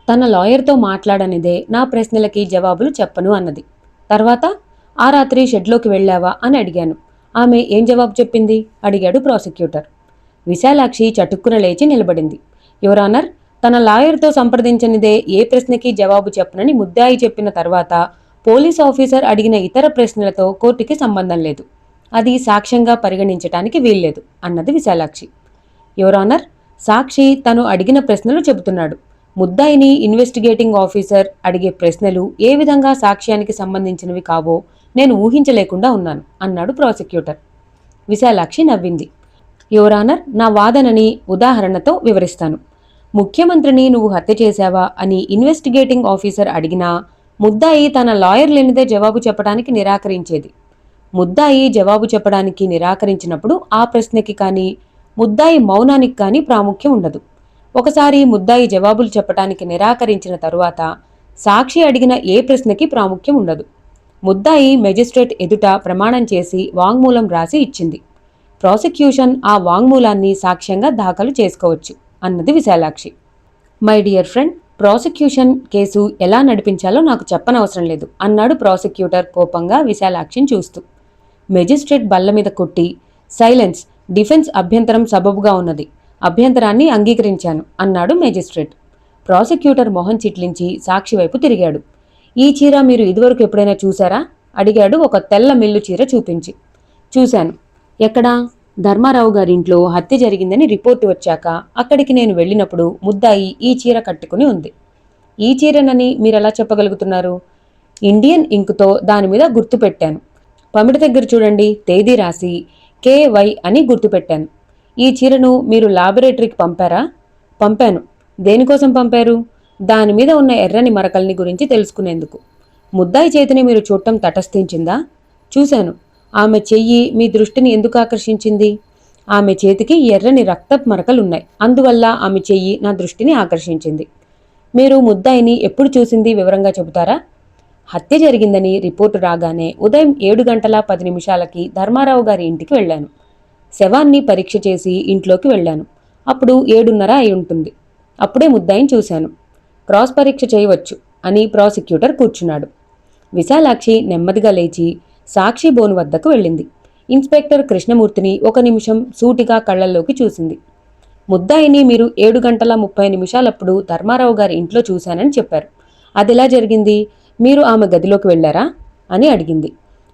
తన లాయర్తో మాట్లాడనిదే నా ప్రశ్నలకి జవాబులు చెప్పను అన్నది. తర్వాత ఆ రాత్రి షెడ్లోకి వెళ్ళావా అని అడిగాను. ఆమె ఏం జవాబు చెప్పింది అడిగాడు ప్రాసిక్యూటర్. విశాలాక్షి చటుక్కున లేచి నిలబడింది. యువర్ ఆనర్, తన లాయర్తో సంప్రదించనిదే ఏ ప్రశ్నకి జవాబు చెప్పనని ముద్దాయి చెప్పిన తర్వాత పోలీస్ ఆఫీసర్ అడిగిన ఇతర ప్రశ్నలతో కోర్టుకి సంబంధం లేదు. అది సాక్ష్యంగా పరిగణించటానికి వీల్లేదు అన్నది విశాలాక్షి. యువర్ ఆనర్, సాక్షి తను అడిగిన ప్రశ్నలు చెబుతున్నాడు. ముద్దాయిని ఇన్వెస్టిగేటింగ్ ఆఫీసర్ అడిగే ప్రశ్నలు ఏ విధంగా సాక్ష్యానికి సంబంధించినవి కావో నేను ఊహించలేకుండా ఉన్నాను అన్నాడు ప్రాసిక్యూటర్. విశాలాక్షి నవ్వింది. యువర్ ఆనర్, నా వాదనని ఉదాహరణతో వివరిస్తాను. ముఖ్యమంత్రిని నువ్వు హత్య చేశావా అని ఇన్వెస్టిగేటింగ్ ఆఫీసర్ అడిగినా ముద్దాయి తన లాయర్ లేనిదే జవాబు చెప్పడానికి నిరాకరించేది. ముద్దాయి జవాబు చెప్పడానికి నిరాకరించినప్పుడు ఆ ప్రశ్నకి కానీ ముద్దాయి మౌనానికి కానీ ప్రాముఖ్యం ఉండదు. ఒకసారి ముద్దాయి జవాబులు చెప్పడానికి నిరాకరించిన తరువాత సాక్షి అడిగిన ఏ ప్రశ్నకి ప్రాముఖ్యం ఉండదు. ముద్దాయి మెజిస్ట్రేట్ ఎదుట ప్రమాణం చేసి వాంగ్మూలం రాసి ఇచ్చింది. ప్రాసిక్యూషన్ ఆ వాంగ్మూలాన్ని సాక్ష్యంగా దాఖలు చేసుకోవచ్చు అన్నది Vishalakshi. My dear friend, prosecution case ఎలా నడిపించాలో నాకు చెప్పనవసరం లేదు అన్నాడు ప్రాసిక్యూటర్ కోపంగా విశాలాక్షిని చూస్తూ. మెజిస్ట్రేట్ బల్ల మీద కొట్టి, సైలెన్స్, డిఫెన్స్ అభ్యంతరం సబబుగా ఉన్నది, అభ్యంతరాన్ని అంగీకరించాను అన్నాడు మెజిస్ట్రేట్. ప్రాసిక్యూటర్ మొహం చిట్లించి సాక్షి వైపు తిరిగాడు. ఈ చీర మీరు ఇదివరకు ఎప్పుడైనా చూశారా అడిగాడు ఒక తెల్ల మిల్లు చీర చూపించి. చూశాను. ఎక్కడా? ధర్మారావు గారింట్లో హత్య జరిగిందని రిపోర్టు వచ్చాక అక్కడికి నేను వెళ్ళినప్పుడు ముద్దాయి ఈ చీర కట్టుకుని ఉంది. ఈ చీరనని మీరెలా చెప్పగలుగుతున్నారు? ఇండియన్ ఇంకుతో దానిమీద గుర్తు పెట్టాను. పమిట దగ్గర చూడండి, తేదీ రాసి KY అని గుర్తుపెట్టాను. ఈ చీరను మీరు లాబొరేటరీకి పంపారా? పంపాను. దేనికోసం పంపారు? దానిమీద ఉన్న ఎర్రని మరకల్ని గురించి తెలుసుకునేందుకు. ముద్దాయి చేతిని మీరు చూడటం తటస్థించిందా? చూశాను. ఆమె చెయ్యి మీ దృష్టిని ఎందుకు ఆకర్షించింది? ఆమె చేతికి ఎర్రని రక్తపు మరకలున్నాయి. అందువల్ల ఆమె చెయ్యి నా దృష్టిని ఆకర్షించింది. మీరు ముద్దాయిని ఎప్పుడు చూసింది వివరంగా చెబుతారా? హత్య జరిగిందని రిపోర్టు రాగానే ఉదయం 7:10 ధర్మారావు గారి ఇంటికి వెళ్ళాను. శవాన్ని పరీక్ష చేసి ఇంట్లోకి వెళ్ళాను. అప్పుడు 7:30 అయి ఉంటుంది. అప్పుడే ముద్దాయిని చూశాను. క్రాస్ పరీక్ష చేయవచ్చు అని ప్రాసిక్యూటర్ కూర్చున్నాడు. విశాలాక్షి నెమ్మదిగా లేచి సాక్షి బోను వద్దకు వెళ్ళింది. ఇన్స్పెక్టర్ కృష్ణమూర్తిని 1 నిమిషం సూటిగా కళ్లల్లోకి చూసింది. ముద్దాయిని మీరు 7:30 ధర్మారావు గారి ఇంట్లో చూశానని చెప్పారు. అదెలా జరిగింది? మీరు ఆమె గదిలోకి వెళ్లారా అని అడిగింది.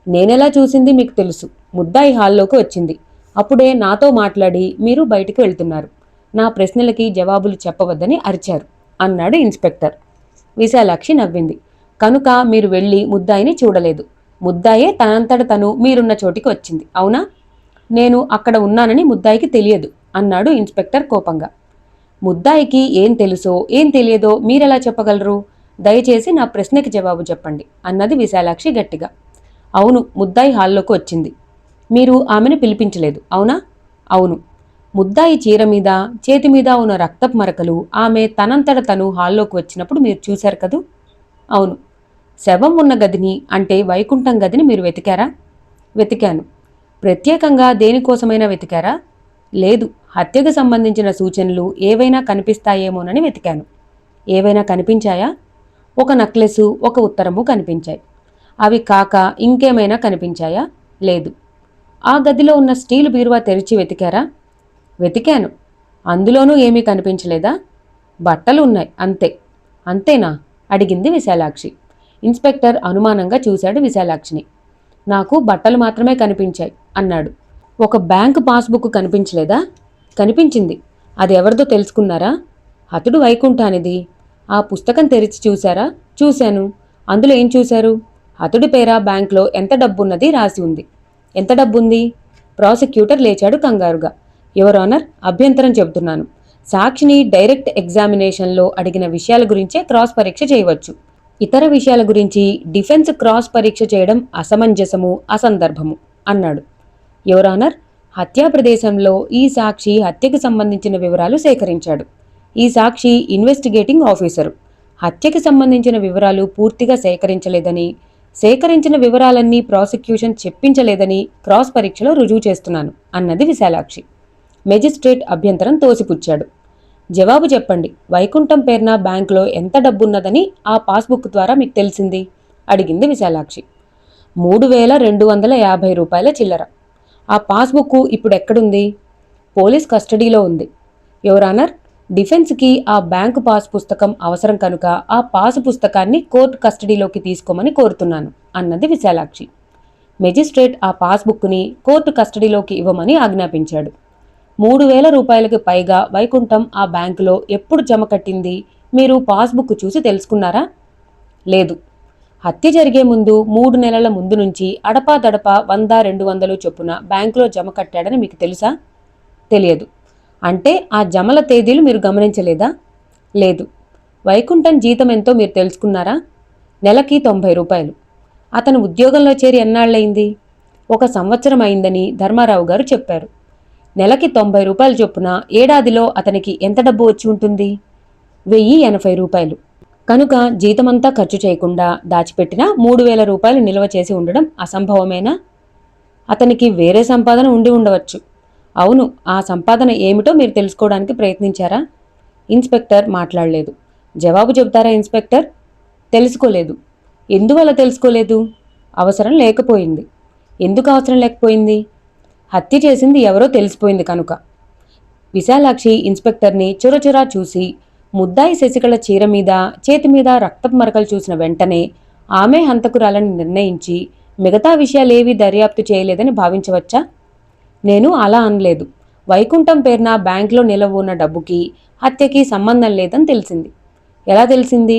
నేనెలా చూసింది మీకు తెలుసు. ముద్దాయి హాల్లోకి వచ్చింది. అప్పుడే నాతో మాట్లాడి మీరు బయటికి వెళ్తున్నారు. నా ప్రశ్నలకి జవాబులు చెప్పవద్దని అరిచారు అన్నాడు ఇన్స్పెక్టర్. విశాలాక్షి నవ్వింది. కనుక మీరు వెళ్ళి ముద్దాయిని చూడలేదు. ముద్దాయే తనంతట తను మీరున్న చోటికి వచ్చింది, అవునా? నేను అక్కడ ఉన్నానని ముద్దాయికి తెలియదు అన్నాడు ఇన్స్పెక్టర్ కోపంగా. ముద్దాయికి ఏం తెలుసో ఏం తెలియదో మీరెలా చెప్పగలరు? దయచేసి నా ప్రశ్నకి జవాబు చెప్పండి అన్నది విశాలాక్షి గట్టిగా. అవును, ముద్దాయి హాల్లోకి వచ్చింది. మీరు ఆమెను పిలిపించలేదు, అవునా? అవును. ముద్దాయి చీర మీద చేతి మీద ఉన్న రక్తపు మరకలు ఆమె తనంతట తను హాల్లోకి వచ్చినప్పుడు మీరు చూశారు కదూ? అవును. శవం ఉన్న గదిని అంటే వైకుంఠం గదిని మీరు వెతికారా? వెతికాను. ప్రత్యేకంగా దేనికోసమైనా వెతికారా? లేదు, హత్యకు సంబంధించిన సూచనలు ఏవైనా కనిపిస్తాయేమోనని వెతికాను. ఏవైనా కనిపించాయా? ఒక నెక్లెసు, ఒక ఉత్తరము కనిపించాయి. అవి కాక ఇంకేమైనా కనిపించాయా? లేదు. ఆ గదిలో ఉన్న స్టీలు బీరువా తెరిచి వెతికారా? వెతికాను. అందులోనూ ఏమీ కనిపించలేదా? బట్టలు ఉన్నాయి, అంతే. అంతేనా? అడిగింది విశాలాక్షి. ఇన్స్పెక్టర్ అనుమానంగా చూశాడు విశాలాక్షిని. నాకు బట్టలు మాత్రమే కనిపించాయి అన్నాడు. ఒక బ్యాంకు పాస్బుక్ కనిపించలేదా? కనిపించింది. అది ఎవరిదో తెలుసుకున్నారా? హతుడు వైకుంఠానిది. ఆ పుస్తకం తెరిచి చూశారా? చూశాను. అందులో ఏం చూశారు? హతుడి పేరా బ్యాంకులో ఎంత డబ్బున్నది రాసి ఉంది. ఎంత డబ్బుంది? ప్రాసిక్యూటర్ లేచాడు కంగారుగా. యువర్ ఆనర్, అభ్యంతరం చెబుతున్నాను. సాక్షిని డైరెక్ట్ ఎగ్జామినేషన్లో అడిగిన విషయాల గురించే క్రాస్ పరీక్ష చేయవచ్చు. ఇతర విషయాల గురించి డిఫెన్స్ క్రాస్ పరీక్ష చేయడం అసమంజసము, అసందర్భము అన్నాడు. యువర్ ఆనర్, హత్యా ప్రదేశంలో ఈ సాక్షి హత్యకు సంబంధించిన వివరాలు సేకరించాడు. ఈ సాక్షి ఇన్వెస్టిగేటింగ్ ఆఫీసరు. హత్యకి సంబంధించిన వివరాలు పూర్తిగా సేకరించలేదని, సేకరించిన వివరాలన్నీ ప్రాసిక్యూషన్ చెప్పించలేదని క్రాస్ పరీక్షలో రుజువు చేస్తున్నాను అన్నది విశాలాక్షి. మెజిస్ట్రేట్ అభ్యంతరం తోసిపుచ్చాడు. జవాబు చెప్పండి. వైకుంఠం పేరున బ్యాంకులో ఎంత డబ్బున్నదని ఆ పాస్బుక్ ద్వారా మీకు తెలిసింది? అడిగింది విశాలాక్షి. 3250 రూపాయల చిల్లర. ఆ పాస్బుక్ ఇప్పుడు ఎక్కడుంది? పోలీస్ కస్టడీలో ఉంది. యువర్ ఆనర్, డిఫెన్స్కి ఆ బ్యాంకు పాస్ పుస్తకం అవసరం కనుక ఆ పాసు పుస్తకాన్ని కోర్టు కస్టడీలోకి తీసుకోమని కోరుతున్నాను అన్నది విశాలాక్షి. మెజిస్ట్రేట్ ఆ పాస్బుక్ని కోర్టు కస్టడీలోకి ఇవ్వమని ఆజ్ఞాపించాడు. 3000 రూపాయలకు పైగా వైకుంఠం ఆ బ్యాంకులో ఎప్పుడు జమ కట్టింది మీరు పాస్బుక్ చూసి తెలుసుకున్నారా? లేదు. హత్య జరిగే ముందు 3 నెలల ముందు నుంచి అడపాదడపా 100-200 చొప్పున బ్యాంకులో జమ కట్టాడని మీకు తెలుసా? తెలియదు. అంటే ఆ జమల తేదీలు మీరు గమనించలేదా? లేదు. వైకుంఠం జీతం ఎంతో మీరు తెలుసుకున్నారా? నెలకి 90 రూపాయలు. అతను ఉద్యోగంలో చేరి ఎన్నాళ్ళయింది? 1 సంవత్సరం అయిందని ధర్మారావు గారు చెప్పారు. నెలకి 90 రూపాయలు చొప్పున ఏడాదిలో అతనికి ఎంత డబ్బు వచ్చి ఉంటుంది? 1080 రూపాయలు. కనుక జీతమంతా ఖర్చు చేయకుండా దాచిపెట్టిన 3000 రూపాయలు నిల్వ చేసి ఉండడం అసంభవమేనా? అతనికి వేరే సంపాదన ఉండి ఉండవచ్చు. అవును, ఆ సంపాదన ఏమిటో మీరు తెలుసుకోవడానికి ప్రయత్నించారా? ఇన్స్పెక్టర్ మాట్లాడలేదు. జవాబు చెబుతారా ఇన్స్పెక్టర్? తెలుసుకోలేదు. ఎందువల్ల తెలుసుకోలేదు? అవసరం లేకపోయింది. ఎందుకు అవసరం లేకపోయింది? హత్య చేసింది ఎవరో తెలిసిపోయింది కనుక. విశాలాక్షి ఇన్స్పెక్టర్ని చురచురా చూసి ముద్దాయి శశికళ చీర మీద, చేతి మీద రక్తపు మరకలు చూసిన వెంటనే ఆమె హంతకురాలని నిర్ణయించి మిగతా విషయాలేవీ దర్యాప్తు చేయలేదని భావించవచ్చా? నేను అలా అనలేదు. వైకుంఠం పేరున బ్యాంకులో నిలవ ఉన్న డబ్బుకి హత్యకి సంబంధం లేదని తెలిసింది. ఎలా తెలిసింది?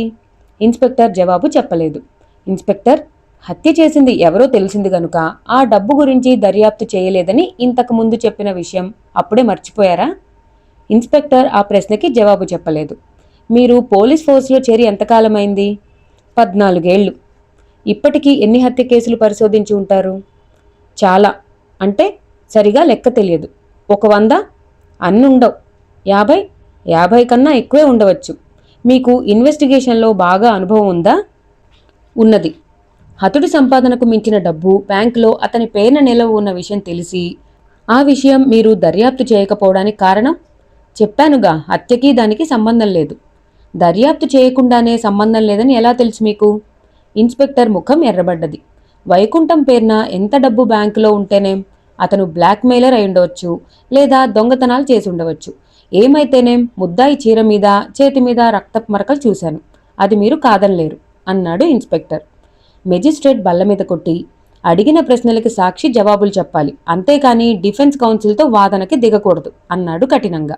ఇన్స్పెక్టర్ జవాబు చెప్పలేదు. ఇన్స్పెక్టర్, హత్య చేసింది ఎవరో తెలిసింది గనుక ఆ డబ్బు గురించి దర్యాప్తు చేయలేదని ఇంతకు ముందు చెప్పిన విషయం అప్పుడే మర్చిపోయారా? ఇన్స్పెక్టర్ ఆ ప్రశ్నకి జవాబు చెప్పలేదు. మీరు పోలీస్ ఫోర్స్లో చేరి ఎంతకాలమైంది? 14 ఏళ్ళు. ఇప్పటికీ ఎన్ని హత్య కేసులు పరిశోధించి ఉంటారు? చాలా. అంటే సరిగా లెక్క తెలియదు. 100? అన్నుండవు. 50 కన్నా ఎక్కువే ఉండవచ్చు. మీకు ఇన్వెస్టిగేషన్లో బాగా అనుభవం ఉందా? ఉన్నది. హతుడి సంపాదనకు మించిన డబ్బు బ్యాంకులో అతని పేరున నిలవ ఉన్న విషయం తెలిసి ఆ విషయం మీరు దర్యాప్తు చేయకపోవడానికి కారణం? చెప్పానుగా, హత్యకి దానికి సంబంధం లేదు. దర్యాప్తు చేయకుండానే సంబంధం లేదని ఎలా తెలుసు మీకు? ఇన్స్పెక్టర్ ముఖం ఎర్రబడ్డది. వైకుంఠం పేరున ఎంత డబ్బు బ్యాంకులో ఉంటేనేం? అతను బ్లాక్మెయిలర్ అయి ఉండవచ్చు, లేదా దొంగతనాలు చేసి ఉండవచ్చు. ఏమైతేనేం ముద్దాయి చీర మీద, చేతి మీద రక్తపు మరకలు చూశాను. అది మీరు కాదనలేరు అన్నాడు ఇన్స్పెక్టర్. మెజిస్ట్రేట్ బల్ల మీద కొట్టి, అడిగిన ప్రశ్నలకి సాక్షి జవాబులు చెప్పాలి, అంతేకాని డిఫెన్స్ కౌన్సిల్తో వాదనకి దిగకూడదు అన్నాడు కఠినంగా.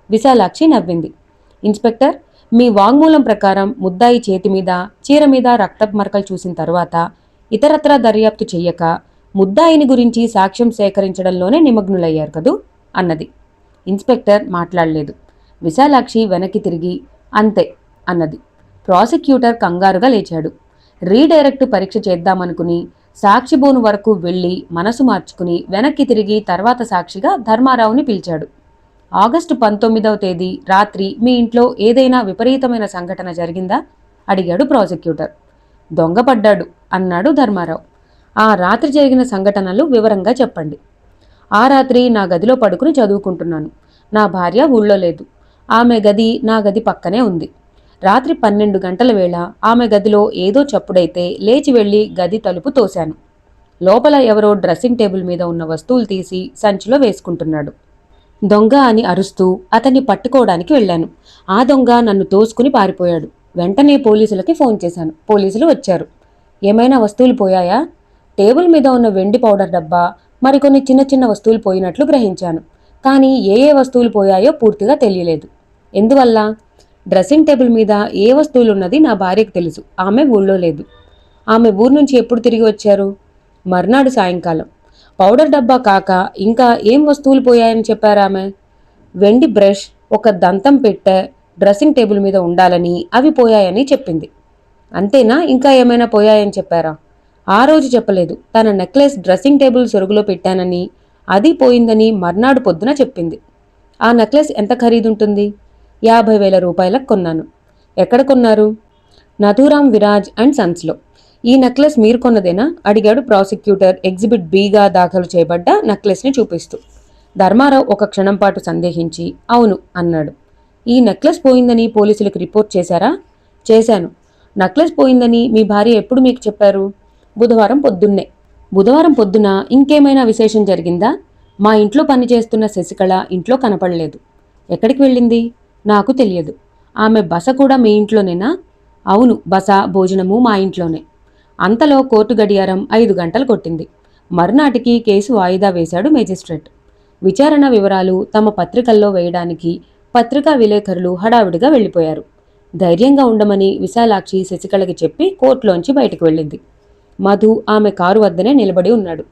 విశాలాక్షి నవ్వింది. ఇన్స్పెక్టర్, మీ వాంగ్మూలం ప్రకారం ముద్దాయి చేతి మీద, చీర మీద రక్తపు మరకలు చూసిన తరువాత ఇతరత్రా దర్యాప్తు చెయ్యక ముద్దాయిని గురించి సాక్ష్యం సేకరించడంలోనే నిమగ్నులయ్యారు కదూ అన్నది. ఇన్స్పెక్టర్ మాట్లాడలేదు. విశాలాక్షి వెనక్కి తిరిగి అంతే అన్నది. ప్రాసిక్యూటర్ కంగారుగా లేచాడు. రీడైరెక్ట్ పరీక్ష చేద్దామనుకుని సాక్షిబోను వరకు వెళ్లి మనసు మార్చుకుని వెనక్కి తిరిగి తర్వాత సాక్షిగా ధర్మారావుని పిలిచాడు. ఆగస్టు 19వ తేదీ రాత్రి మీ ఇంట్లో ఏదైనా విపరీతమైన సంఘటన జరిగిందా? అడిగాడు ప్రాసిక్యూటర్. దొంగపడ్డాడు అన్నాడు ధర్మారావు. ఆ రాత్రి జరిగిన సంఘటనలు వివరంగా చెప్పండి. ఆ రాత్రి నా గదిలో పడుకుని చదువుకుంటున్నాను. నా భార్య ఊళ్ళో లేదు. ఆమె గది నా గది పక్కనే ఉంది. రాత్రి 12 గంటల వేళ ఆమె గదిలో ఏదో చప్పుడైతే లేచి వెళ్లి గది తలుపు తోశాను. లోపల ఎవరో డ్రెస్సింగ్ టేబుల్ మీద ఉన్న వస్తువులు తీసి సంచిలో వేసుకుంటున్నాడు. దొంగ అని అరుస్తూ అతన్ని పట్టుకోవడానికి వెళ్లాను. ఆ దొంగ నన్ను తోసుకుని పారిపోయాడు. వెంటనే పోలీసులకి ఫోన్ చేశాను. పోలీసులు వచ్చారు. ఏమైనా వస్తువులు పోయాయా? టేబుల్ మీద ఉన్న వెండి పౌడర్ డబ్బా, మరికొన్ని చిన్న చిన్న వస్తువులు పోయినట్లు గ్రహించాను. కానీ ఏ ఏ వస్తువులు పోయాయో పూర్తిగా తెలియలేదు. ఎందువల్ల? డ్రెస్సింగ్ టేబుల్ మీద ఏ వస్తువులున్నది నా భార్యకు తెలుసు. ఆమె ఊళ్ళో లేదు. ఆమె ఊరు నుంచి ఎప్పుడు తిరిగి వచ్చారు? మర్నాడు సాయంకాలం. పౌడర్ డబ్బా కాక ఇంకా ఏం వస్తువులు పోయాయని చెప్పారామె? వెండి బ్రష్, ఒక దంతం పెట్టె డ్రెస్సింగ్ టేబుల్ మీద ఉండాలని, అవి పోయాయని చెప్పింది. అంతేనా? ఇంకా ఏమైనా పోయాయని చెప్పారా? ఆ రోజు చెప్పలేదు. తన నెక్లెస్ డ్రెస్సింగ్ టేబుల్ సొరుగులో పెట్టానని, అది పోయిందని మర్నాడు పొద్దున చెప్పింది. ఆ నెక్లెస్ ఎంత ఖరీదుంటుంది? 50,000 రూపాయలకు కొన్నాను. ఎక్కడ కొన్నారు? నథూరాం విరాజ్ అండ్ సన్స్లో. ఈ నెక్లెస్ మీరు కొన్నదేనా? అడిగాడు ప్రాసిక్యూటర్ ఎగ్జిబిట్ బిగా దాఖలు చేయబడ్డ నెక్లెస్ని చూపిస్తూ. ధర్మారావు ఒక క్షణం పాటు సందేహించి అవును అన్నాడు. ఈ నెక్లెస్ పోయిందని పోలీసులకు రిపోర్ట్ చేశారా? చేశాను. నెక్లెస్ పోయిందని మీ భార్య ఎప్పుడు మీకు చెప్పారు? బుధవారం పొద్దున్నే. బుధవారం పొద్దున ఇంకేమైనా విశేషం జరిగిందా? మా ఇంట్లో పనిచేస్తున్న శశికళ ఇంట్లో కనపడలేదు. ఎక్కడికి వెళ్ళింది? నాకు తెలియదు. ఆమె బస కూడా మీ ఇంట్లోనేనా? అవును, బస భోజనము మా ఇంట్లోనే. అంతలో కోర్టు గడియారం 5 గంటలు కొట్టింది. మరునాటికి కేసు వాయిదా వేశాడు మేజిస్ట్రేట్. విచారణ వివరాలు తమ పత్రికల్లో వేయడానికి పత్రికా విలేకరులు హడావిడిగా వెళ్లిపోయారు. ధైర్యంగా ఉండమని విశాలాక్షి శశికళకి చెప్పి కోర్టులోంచి బయటకు వెళ్ళింది. మధు ఆమె కారు వద్దనే నిలబడి ఉన్నాడు.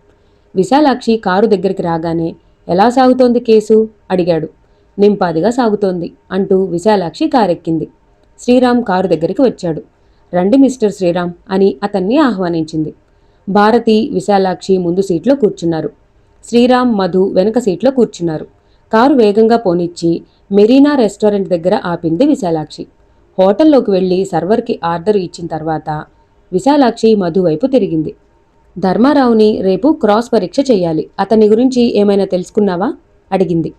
విశాలాక్షి కారు దగ్గరికి రాగానే ఎలా సాగుతోంది కేసు? అడిగాడు. నింపాదిగా సాగుతోంది అంటూ విశాలాక్షి కారెక్కింది. శ్రీరామ్ కారు దగ్గరికి వచ్చాడు. రండి మిస్టర్ శ్రీరామ్ అని అతన్ని ఆహ్వానించింది. భారతి, విశాలాక్షి ముందు సీట్లో కూర్చున్నారు. శ్రీరామ్, మధు వెనక సీట్లో కూర్చున్నారు. కారు వేగంగా పోనిచ్చి మెరీనా రెస్టారెంట్ దగ్గర ఆపింది విశాలాక్షి. హోటల్లోకి వెళ్లి సర్వర్కి ఆర్డర్ ఇచ్చిన తర్వాత విశాలాక్షి మధు వైపు తిరిగింది. ధర్మారావుని రేపు క్రాస్ పరీక్ష చెయ్యాలి. అతని గురించి ఏమైనా తెలుసుకున్నావా? అడిగింది.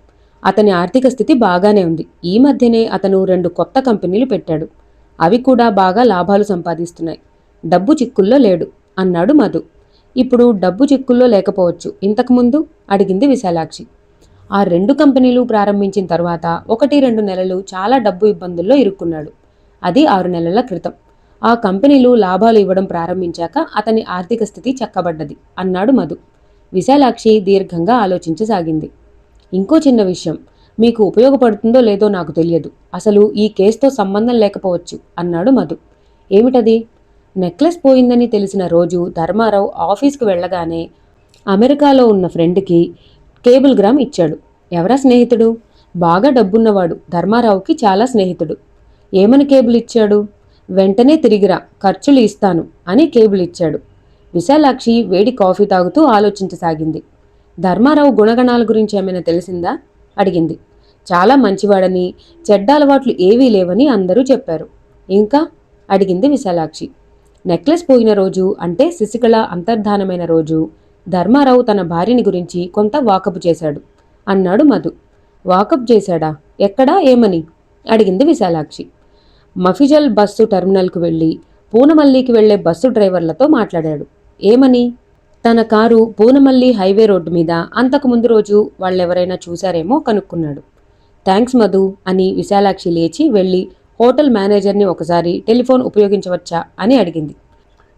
అతని ఆర్థిక స్థితి బాగానే ఉంది. ఈ మధ్యనే అతను 2 కొత్త కంపెనీలు పెట్టాడు. అవి కూడా బాగా లాభాలు సంపాదిస్తున్నాయి. డబ్బు చిక్కుల్లో లేడు అన్నాడు మధు. ఇప్పుడు డబ్బు చిక్కుల్లో లేకపోవచ్చు. ఇంతకుముందు? అడిగింది విశాలాక్షి. ఆ 2 కంపెనీలు ప్రారంభించిన తర్వాత 1-2 నెలలు చాలా డబ్బు ఇబ్బందుల్లో ఇరుక్కున్నాడు. అది 6 నెలల క్రితం. ఆ కంపెనీలు లాభాలు ఇవ్వడం ప్రారంభించాక అతని ఆర్థిక స్థితి చక్కబడ్డది అన్నాడు మధు. విశాలాక్షి దీర్ఘంగా ఆలోచించసాగింది. ఇంకో చిన్న విషయం, మీకు ఉపయోగపడుతుందో లేదో నాకు తెలియదు. అసలు ఈ కేసుతో సంబంధం లేకపోవచ్చు అన్నాడు మధు. ఏమిటది? నెక్లెస్ పోయిందని తెలిసిన రోజు ధర్మారావు ఆఫీస్కు వెళ్లగానే అమెరికాలో ఉన్న ఫ్రెండ్కి కేబుల్ గ్రామ్ ఇచ్చాడు. ఎవరా స్నేహితుడు? బాగా డబ్బున్నవాడు. ధర్మారావుకి చాలా స్నేహితుడు. ఏమని కేబుల్ ఇచ్చాడు? వెంటనే తిరిగిరా, ఖర్చులు ఇస్తాను అని కేబుల్ ఇచ్చాడు. విశాలాక్షి వేడి కాఫీ తాగుతూ ఆలోచించసాగింది. ధర్మారావు గుణగణాల గురించి ఏమైనా తెలిసిందా? అడిగింది. చాలా మంచివాడని, చెడ్డ అలవాట్లు ఏవీ లేవని అందరూ చెప్పారు. ఇంకా? అడిగింది విశాలాక్షి. నెక్లెస్ పోయిన రోజు, అంటే శశికళ అంతర్ధానమైన రోజు ధర్మారావు తన భార్యని గురించి కొంత వాకపు చేశాడు అన్నాడు మధు. వాకప్ చేశాడా? ఎక్కడా? ఏమని? అడిగింది విశాలాక్షి. మఫిజల్ బస్సు టెర్మినల్కు వెళ్లి పూనమల్లికి వెళ్లే బస్సు డ్రైవర్లతో మాట్లాడాడు. ఏమని? తన కారు పూనమల్లి హైవే రోడ్డు మీద అంతకుముందు రోజు వాళ్ళెవరైనా చూశారేమో కనుక్కున్నాడు. థ్యాంక్స్ మధు అని విశాలాక్షి లేచి వెళ్లి హోటల్ మేనేజర్ని ఒకసారి టెలిఫోన్ ఉపయోగించవచ్చా అని అడిగింది.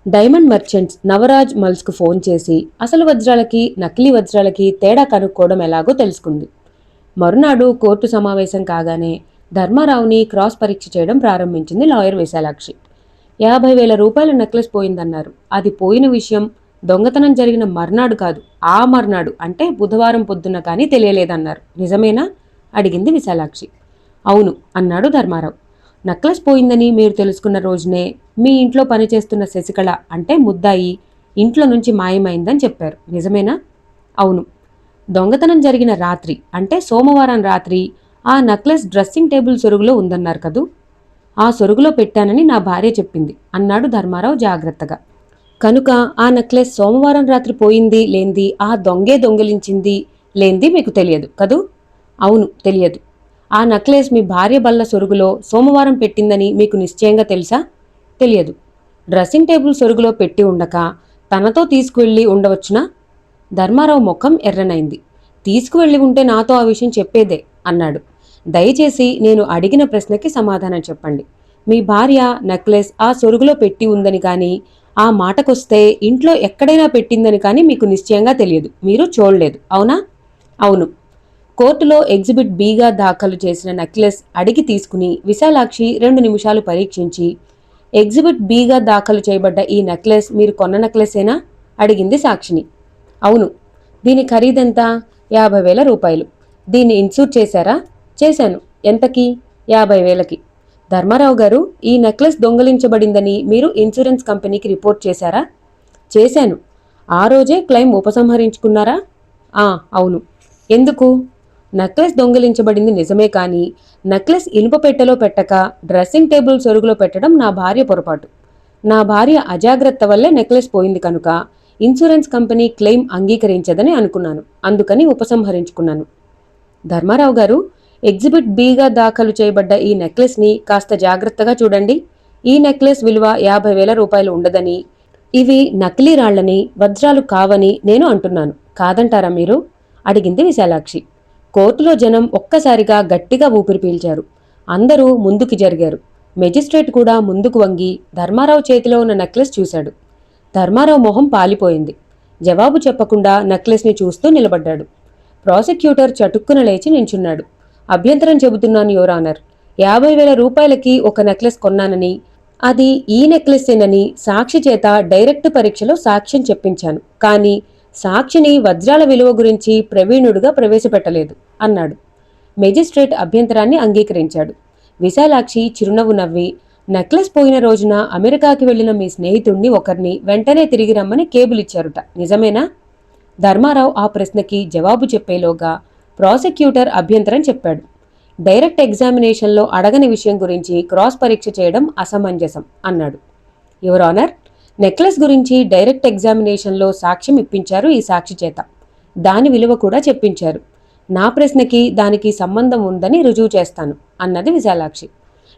డైమండ్ మర్చెంట్స్ నవరాజ్ మల్స్కు ఫోన్ చేసి అసలు వజ్రాలకి నకిలీ వజ్రాలకి తేడా కనుక్కోవడం ఎలాగో తెలుసుకుంది. మరునాడు కోర్టు సమావేశం కాగానే ధర్మారావుని క్రాస్ పరీక్ష చేయడం ప్రారంభించింది లాయర్ విశాలాక్షి. 50,000 రూపాయల నెక్లెస్ పోయిందన్నారు. అది పోయిన విషయం దొంగతనం జరిగిన మర్నాడు కాదు, ఆ మర్నాడు అంటే బుధవారం పొద్దున్న కానీ తెలియలేదన్నారు. నిజమేనా? అడిగింది విశాలాక్షి. అవును అన్నాడు ధర్మారావు. నెక్లెస్ పోయిందని మీరు తెలుసుకున్న రోజునే మీ ఇంట్లో పనిచేస్తున్న శశికళ అంటే ముద్దాయి ఇంట్లో నుంచి మాయమైందని చెప్పారు. నిజమేనా? అవును. దొంగతనం జరిగిన రాత్రి అంటే సోమవారం రాత్రి ఆ నెక్లెస్ డ్రెస్సింగ్ టేబుల్ సొరుగులో ఉందన్నారు కదూ? ఆ సొరుగులో పెట్టానని నా భార్య చెప్పింది అన్నాడు ధర్మారావు జాగ్రత్తగా. కనుక ఆ నెక్లెస్ సోమవారం రాత్రి పోయింది లేంది ఆ దొంగే దొంగిలించింది లేంది మీకు తెలియదు కదూ? అవును, తెలియదు. ఆ నెక్లెస్ మీ భార్య బల్ల సొరుగులో సోమవారం పెట్టిందని మీకు నిశ్చయంగా తెలుసా? తెలియదు. డ్రెస్సింగ్ టేబుల్ సొరుగులో పెట్టి ఉండక తనతో తీసుకువెళ్ళి ఉండవచ్చునా? ధర్మారావు ముఖం ఎర్రనైంది. తీసుకువెళ్ళి ఉంటే నాతో ఆ విషయం చెప్పేదే అన్నాడు. దయచేసి నేను అడిగిన ప్రశ్నకి సమాధానం చెప్పండి. మీ భార్య నెక్లెస్ ఆ సొరుగులో పెట్టి ఉందని కానీ, ఆ మాటకొస్తే ఇంట్లో ఎక్కడైనా పెట్టిందని కానీ మీకు నిశ్చయంగా తెలియదు. మీరు చూడలేదు, అవునా? అవును. కోర్టులో ఎగ్జిబిట్ బిగా దాఖలు చేసిన నెక్లెస్ అడిగి తీసుకుని విశాలాక్షి 2 నిమిషాలు పరీక్షించి, ఎగ్జిబిట్ బిగా దాఖలు చేయబడ్డ ఈ నెక్లెస్ మీరు కొన్న నెక్లెసేనా? అడిగింది సాక్షిని. అవును. దీని ఖరీదెంత? 50,000 రూపాయలు. దీన్ని ఇన్సూర్ చేశారా? చేశాను. ఎంతకి? 50,000కి. ధర్మారావు గారు, ఈ నెక్లెస్ దొంగలించబడిందని మీరు ఇన్సూరెన్స్ కంపెనీకి రిపోర్ట్ చేశారా? చేశాను. ఆ రోజే క్లెయిమ్ ఉపసంహరించుకున్నారా? అవును. ఎందుకు? నెక్లెస్ దొంగిలించబడింది నిజమే కానీ నెక్లెస్ ఇనుప పెట్టెలో పెట్టక డ్రెస్సింగ్ టేబుల్ సొరుగులో పెట్టడం నా భార్య పొరపాటు. నా భార్య అజాగ్రత్త వల్లే నెక్లెస్ పోయింది కనుక ఇన్సూరెన్స్ కంపెనీ క్లెయిమ్ అంగీకరించదని అనుకున్నాను. అందుకని ఉపసంహరించుకున్నాను. ధర్మారావు గారు, ఎగ్జిబిట్ బిగా దాఖలు చేయబడ్డ ఈ నెక్లెస్ని కాస్త జాగ్రత్తగా చూడండి. ఈ నెక్లెస్ విలువ 50,000 రూపాయలు ఉండదని, ఇవి నకిలీ రాళ్లని, వజ్రాలు కావని నేను అంటున్నాను. కాదంటారా మీరు? అడిగింది విశాలాక్షి. కోర్టులో జనం ఒక్కసారిగా గట్టిగా ఊపిరి పీల్చారు. అందరూ ముందుకు జరిగారు. మెజిస్ట్రేట్ కూడా ముందుకు వంగి ధర్మారావు చేతిలో ఉన్న నెక్లెస్ చూశాడు. ధర్మారావు మొహం పాలిపోయింది. జవాబు చెప్పకుండా నెక్లెస్ని చూస్తూ నిలబడ్డాడు. ప్రాసిక్యూటర్ చటుక్కున లేచి నించున్నాడు. అభ్యంతరం చెబుతున్నాను యువర్ ఆనర్. 50,000 రూపాయలకి ఒక నెక్లెస్ కొన్నానని, అది ఈ నెక్లెస్సేనని సాక్షి చేత డైరెక్ట్ పరీక్షలో సాక్ష్యం చెప్పించాను. కానీ సాక్షిని వజ్రాల విలువ గురించి ప్రవీణుడుగా ప్రవేశపెట్టలేదు అన్నాడు. మెజిస్ట్రేట్ అభ్యంతరాన్ని అంగీకరించాడు. విశాలాక్షి చిరునవ్వు నవ్వి, నెక్లెస్ పోయిన రోజున అమెరికాకి వెళ్లిన మీ స్నేహితుణ్ణి ఒకరిని వెంటనే తిరిగి రమ్మని కేబుల్ ఇచ్చారుట, నిజమేనా? ధర్మారావు ఆ ప్రశ్నకి జవాబు చెప్పేలోగా ప్రాసిక్యూటర్ అభ్యంతరం చెప్పాడు. డైరెక్ట్ ఎగ్జామినేషన్లో అడగని విషయం గురించి క్రాస్ పరీక్ష చేయడం అసమంజసం అన్నాడు. యువర్ ఆనర్, నెక్లెస్ గురించి డైరెక్ట్ ఎగ్జామినేషన్లో సాక్ష్యం ఇప్పించారు ఈ సాక్షి చేత. దాని విలువ కూడా చెప్పించారు. నా ప్రశ్నకి దానికి సంబంధం ఉందని రుజువు చేస్తాను అన్నది విశాలాక్షి.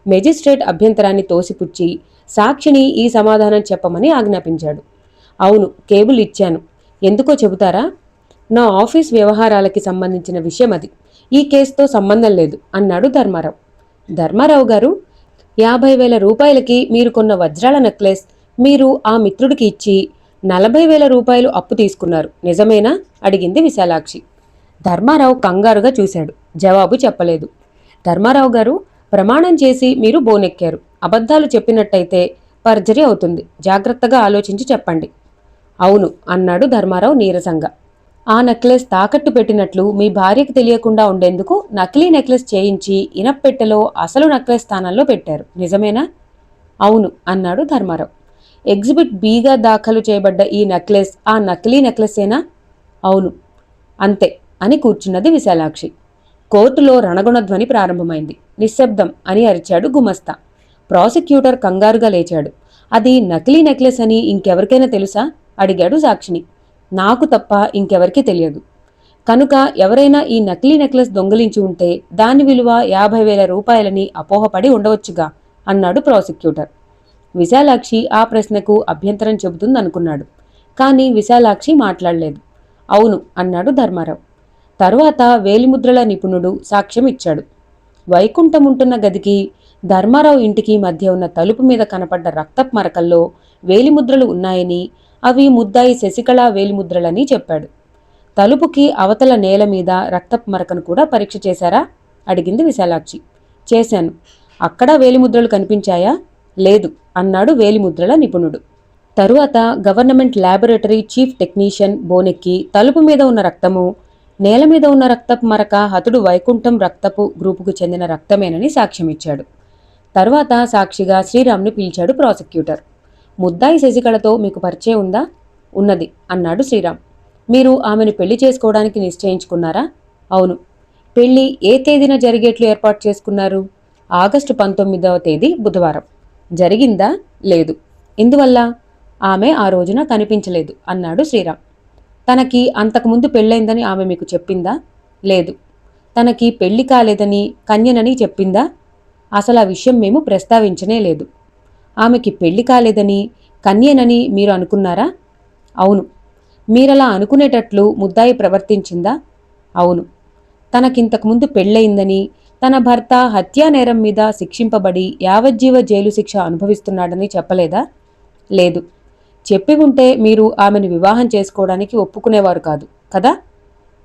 మెజిస్ట్రేట్ అభ్యంతరాన్ని తోసిపుచ్చి సాక్షిని ఈ సమాధానం చెప్పమని ఆజ్ఞాపించాడు. అవును, కేబుల్ ఇచ్చాను. ఎందుకో చెబుతారా? నా ఆఫీస్ వ్యవహారాలకి సంబంధించిన విషయం అది. ఈ కేసుతో సంబంధం లేదు అన్నాడు ధర్మారావు. ధర్మారావు గారు, 50,000 రూపాయలకి మీరు కొన్న వజ్రాల నెక్లెస్ మీరు ఆ మిత్రుడికి ఇచ్చి 40,000 రూపాయలు అప్పు తీసుకున్నారు, నిజమేనా? అడిగింది విశాలాక్షి. ధర్మారావు కంగారుగా చూశాడు. జవాబు చెప్పలేదు. ధర్మారావు గారు, ప్రమాణం చేసి మీరు బోనెక్కారు. అబద్ధాలు చెప్పినట్టయితే పర్జరీ అవుతుంది. జాగ్రత్తగా ఆలోచించి చెప్పండి. అవును అన్నాడు ధర్మారావు నీరసంగా. ఆ నెక్లెస్ తాకట్టు పెట్టినట్లు మీ భార్యకి తెలియకుండా ఉండేందుకు నకిలీ నెక్లెస్ చేయించి ఇనప్పెట్టెలో అసలు నెక్లెస్ స్థానంలో పెట్టారు, నిజమేనా? అవును అన్నాడు ధర్మారావు. ఎగ్జిబిట్ బిగా దాఖలు చేయబడ్డ ఈ నెక్లెస్ ఆ నకిలీ నెక్లెస్సేనా? అవును. అంతే అని కూర్చున్నది విశాలాక్షి. కోర్టులో రణగుణధ్వని ప్రారంభమైంది. నిశ్శబ్దం అని అరిచాడు గుమస్తా. ప్రాసిక్యూటర్ కంగారుగా లేచాడు. అది నకిలీ నెక్లెస్ అని ఇంకెవరికైనా తెలుసా? అడిగాడు సాక్షిని. నాకు తప్ప ఇంకెవరికీ తెలియదు. కనుక ఎవరైనా ఈ నకిలీ నెక్లెస్ దొంగిలించి ఉంటే దాని విలువ 50,000 రూపాయలని అపోహపడి ఉండవచ్చుగా అన్నాడు ప్రాసిక్యూటర్. విశాలాక్షి ఆ ప్రశ్నకు అభ్యంతరం చెబుతుందనుకున్నాడు. కానీ విశాలాక్షి మాట్లాడలేదు. అవును అన్నాడు ధర్మారావు. తరువాత వేలిముద్రల నిపుణుడు సాక్ష్యం ఇచ్చాడు. వైకుంఠముంటున్న గదికి ధర్మారావు ఇంటికి మధ్య ఉన్న తలుపు మీద కనపడ్డ రక్తపు మరకల్లో వేలిముద్రలు ఉన్నాయని, అవి ముద్దాయి శశికళ వేలిముద్రలని చెప్పాడు. తలుపుకి అవతల నేల మీద రక్తపు మరకను కూడా పరీక్ష చేశారా? అడిగింది విశాలాక్షి. చేశాను. అక్కడా వేలిముద్రలు కనిపించాయా? లేదు అన్నాడు వేలిముద్రల నిపుణుడు. తరువాత గవర్నమెంట్ ల్యాబొరేటరీ చీఫ్ టెక్నీషియన్ బోనెక్కి తలుపు మీద ఉన్న రక్తము, నేల మీద ఉన్న రక్తపు మరక హతుడు వైకుంఠం రక్తపు గ్రూపుకు చెందిన రక్తమేనని సాక్ష్యమిచ్చాడు. తరువాత సాక్షిగా శ్రీరామ్ని పిలిచాడు ప్రాసిక్యూటర్. ముద్దాయి శశికళతో మీకు పరిచయం ఉందా? ఉన్నది అన్నాడు శ్రీరామ్. మీరు ఆమెను పెళ్లి చేసుకోవడానికి నిశ్చయించుకున్నారా? అవును. పెళ్లి ఏ తేదీన జరిగేట్లు ఏర్పాటు చేసుకున్నారు? ఆగస్టు 19వ తేదీ బుధవారం. జరిగిందా? లేదు. ఎందువల్ల? ఆమె ఆ రోజున కనిపించలేదు అన్నాడు శ్రీరామ్. తనకి అంతకుముందు పెళ్ళైందని ఆమె మీకు చెప్పిందా? లేదు. తనకి పెళ్లి కాలేదని, కన్యనని చెప్పిందా? అసలు ఆ విషయం మేము ప్రస్తావించనే లేదు. ఆమెకి పెళ్లి కాలేదని, కన్యనని మీరు అనుకున్నారా? అవును. మీరలా అనుకునేటట్లు ముద్దాయి ప్రవర్తించిందా? అవును. తనకింతకుముందు పెళ్ళయిందని, తన భర్త హత్యానేరం మీద శిక్షింపబడి యావజ్జీవ జైలు శిక్ష అనుభవిస్తున్నాడని చెప్పలేదా? లేదు. చెప్పి ఉంటే మీరు ఆమెను వివాహం చేసుకోవడానికి ఒప్పుకునేవారు కాదు కదా?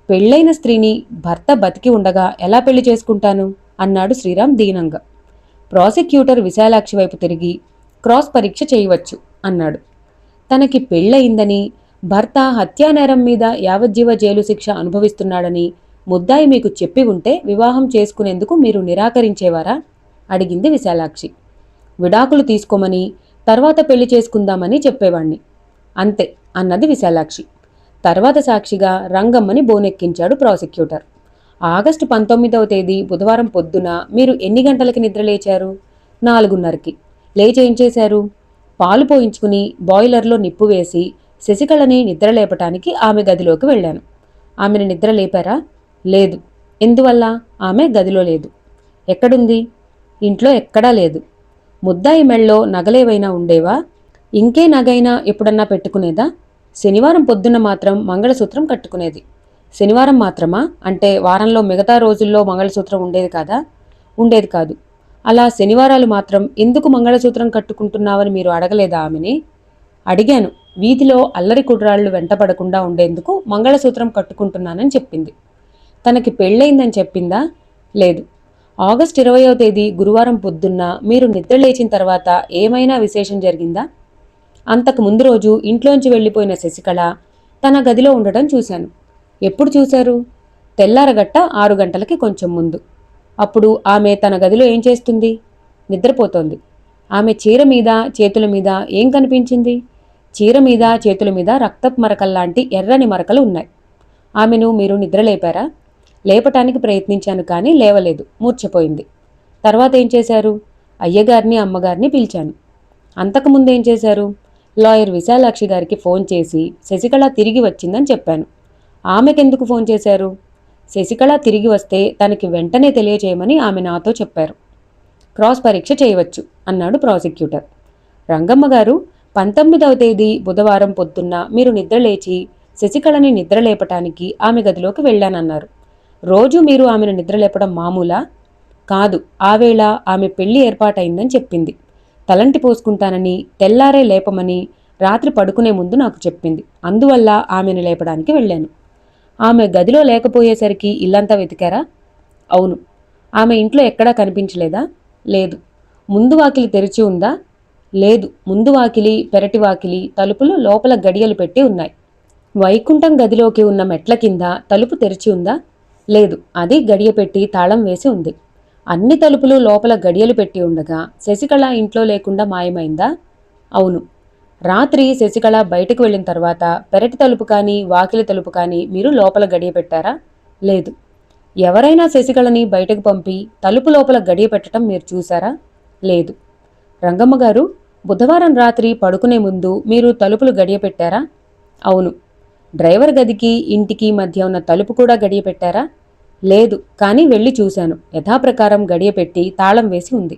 పెళ్ళైన స్త్రీని భర్త బతికి ఉండగా ఎలా పెళ్లి చేసుకుంటాను? అన్నాడు శ్రీరామ్ దీనంగా. ప్రాసిక్యూటర్ విశాలాక్షి వైపు తిరిగి క్రాస్ పరీక్ష చేయవచ్చు అన్నాడు. తనకి పెళ్ళయిందని, భర్త హత్యానేరం మీద యావజ్జీవ జైలు శిక్ష అనుభవిస్తున్నాడని ముద్దాయి మీకు చెప్పి ఉంటే వివాహం చేసుకునేందుకు మీరు నిరాకరించేవారా? అడిగింది విశాలాక్షి. విడాకులు తీసుకోమని, తర్వాత పెళ్లి చేసుకుందామని చెప్పేవాణ్ణి. అంతే అన్నది విశాలాక్షి. తర్వాత సాక్షిగా రంగమ్మని బోనెక్కించాడు ప్రాసిక్యూటర్. ఆగస్టు 19వ తేదీ బుధవారం పొద్దున మీరు ఎన్ని గంటలకి నిద్రలేచారు? 4:30కి. లేచి ఏం చేశారు? పాలు పోయించుకుని బాయిలర్లో నిప్పు వేసి శశికళని నిద్రలేపటానికి ఆమె గదిలోకి వెళ్ళాను. ఆమెను నిద్రలేపారా? లేదు. ఎందువల్ల? ఆమె గదిలో లేదు. ఎక్కడుంది? ఇంట్లో ఎక్కడా లేదు. ముద్దాయి మెళ్ళో నగలేవైనా ఉండేవా? ఇంకే నగైనా ఎప్పుడన్నా పెట్టుకునేదా? శనివారం పొద్దున్న మాత్రం మంగళసూత్రం కట్టుకునేది. శనివారం మాత్రమా? అంటే వారంలో మిగతా రోజుల్లో మంగళసూత్రం ఉండేది కాదా? ఉండేది కాదు. అలా శనివారాలు మాత్రం ఎందుకు మంగళసూత్రం కట్టుకుంటున్నావని మీరు అడగలేదా ఆమెని? అడిగాను. వీధిలో అల్లరి కుర్రాళ్లు వెంటపడకుండా ఉండేందుకు మంగళసూత్రం కట్టుకుంటున్నానని చెప్పింది. తనకి పెళ్ళయిందని చెప్పిందా? లేదు. ఆగస్టు 20వ తేదీ గురువారం పొద్దున్న మీరు నిద్రలేచిన తర్వాత ఏమైనా విశేషం జరిగిందా? అంతకు ముందు రోజు ఇంట్లోంచి వెళ్లిపోయిన శశికళ తన గదిలో ఉండటం చూశాను. ఎప్పుడు చూశారు? తెల్లారగట్ట 6 గంటలకి కొంచెం ముందు. అప్పుడు ఆమె తన గదిలో ఏం చేస్తుంది? నిద్రపోతోంది. ఆమె చీర మీద, చేతుల మీద ఏం కనిపించింది? చీర మీద, చేతుల మీద రక్తపు మరకల్లాంటి ఎర్రని మరకలు ఉన్నాయి. ఆమెను మీరు నిద్రలేపారా? లేపటానికి ప్రయత్నించాను కానీ లేవలేదు, మూర్ఛపోయింది. తర్వాత ఏం చేశారు? అయ్యగారిని, అమ్మగారిని పిలిచాను. అంతకుముందేం చేశారు? లాయర్ విశాలాక్షి గారికి ఫోన్ చేసి శశికళ తిరిగి వచ్చిందని చెప్పాను. ఆమెకెందుకు ఫోన్ చేశారు? శశికళ తిరిగి వస్తే తనకి వెంటనే తెలియచేయమని ఆమె నాతో చెప్పారు. క్రాస్ పరీక్ష చేయవచ్చు అన్నాడు ప్రాసిక్యూటర్. రంగమ్మగారు, 19వ తేదీ బుధవారం పొద్దున్న మీరు నిద్రలేచి శశికళని నిద్రలేపటానికి ఆమె గదిలోకి వెళ్ళానన్నారు. రోజు మీరు ఆమెను నిద్రలేపడం మామూలా? కాదు. ఆవేళ ఆమె పెళ్లి ఏర్పాటైందని చెప్పింది. తలంటి పోసుకుంటానని, తెల్లారే లేపమని రాత్రి పడుకునే ముందు నాకు చెప్పింది. అందువల్ల ఆమెను లేపడానికి వెళ్ళాను. ఆమె గదిలో లేకపోయేసరికి ఇల్లంతా వెతికారా? అవును. ఆమె ఇంట్లో ఎక్కడా కనిపించలేదా? లేదు. ముందు వాకిలి తెరిచి ఉందా? లేదు. ముందు వాకిలి, పెరటి వాకిలి తలుపులు లోపల గడియలు పెట్టి ఉన్నాయి. వైకుంఠం గదిలోకి ఉన్న మెట్ల కింద తలుపు తెరిచి ఉందా? లేదు. అది గడియ పెట్టి తాళం వేసి ఉంది. అన్ని తలుపులు లోపల గడియలు పెట్టి ఉండగా శశికళ ఇంట్లో లేకుండా మాయమైందా? అవును. రాత్రి శశికళ బయటకు వెళ్ళిన తర్వాత పెరటి తలుపు కానీ, వాకిలి తలుపు కానీ మీరు లోపల గడియ పెట్టారా? లేదు. ఎవరైనా శశికళని బయటకు పంపి తలుపు లోపల గడియ పెట్టడం మీరు చూశారా? లేదు. రంగమ్మగారు, బుధవారం రాత్రి పడుకునే ముందు మీరు తలుపులు గడియ పెట్టారా? అవును. డ్రైవర్ గదికి, ఇంటికి మధ్య ఉన్న తలుపు కూడా గడియ పెట్టారా? లేదు. కానీ వెళ్ళి చూశాను. యథాప్రకారం గడియ పెట్టి తాళం వేసి ఉంది.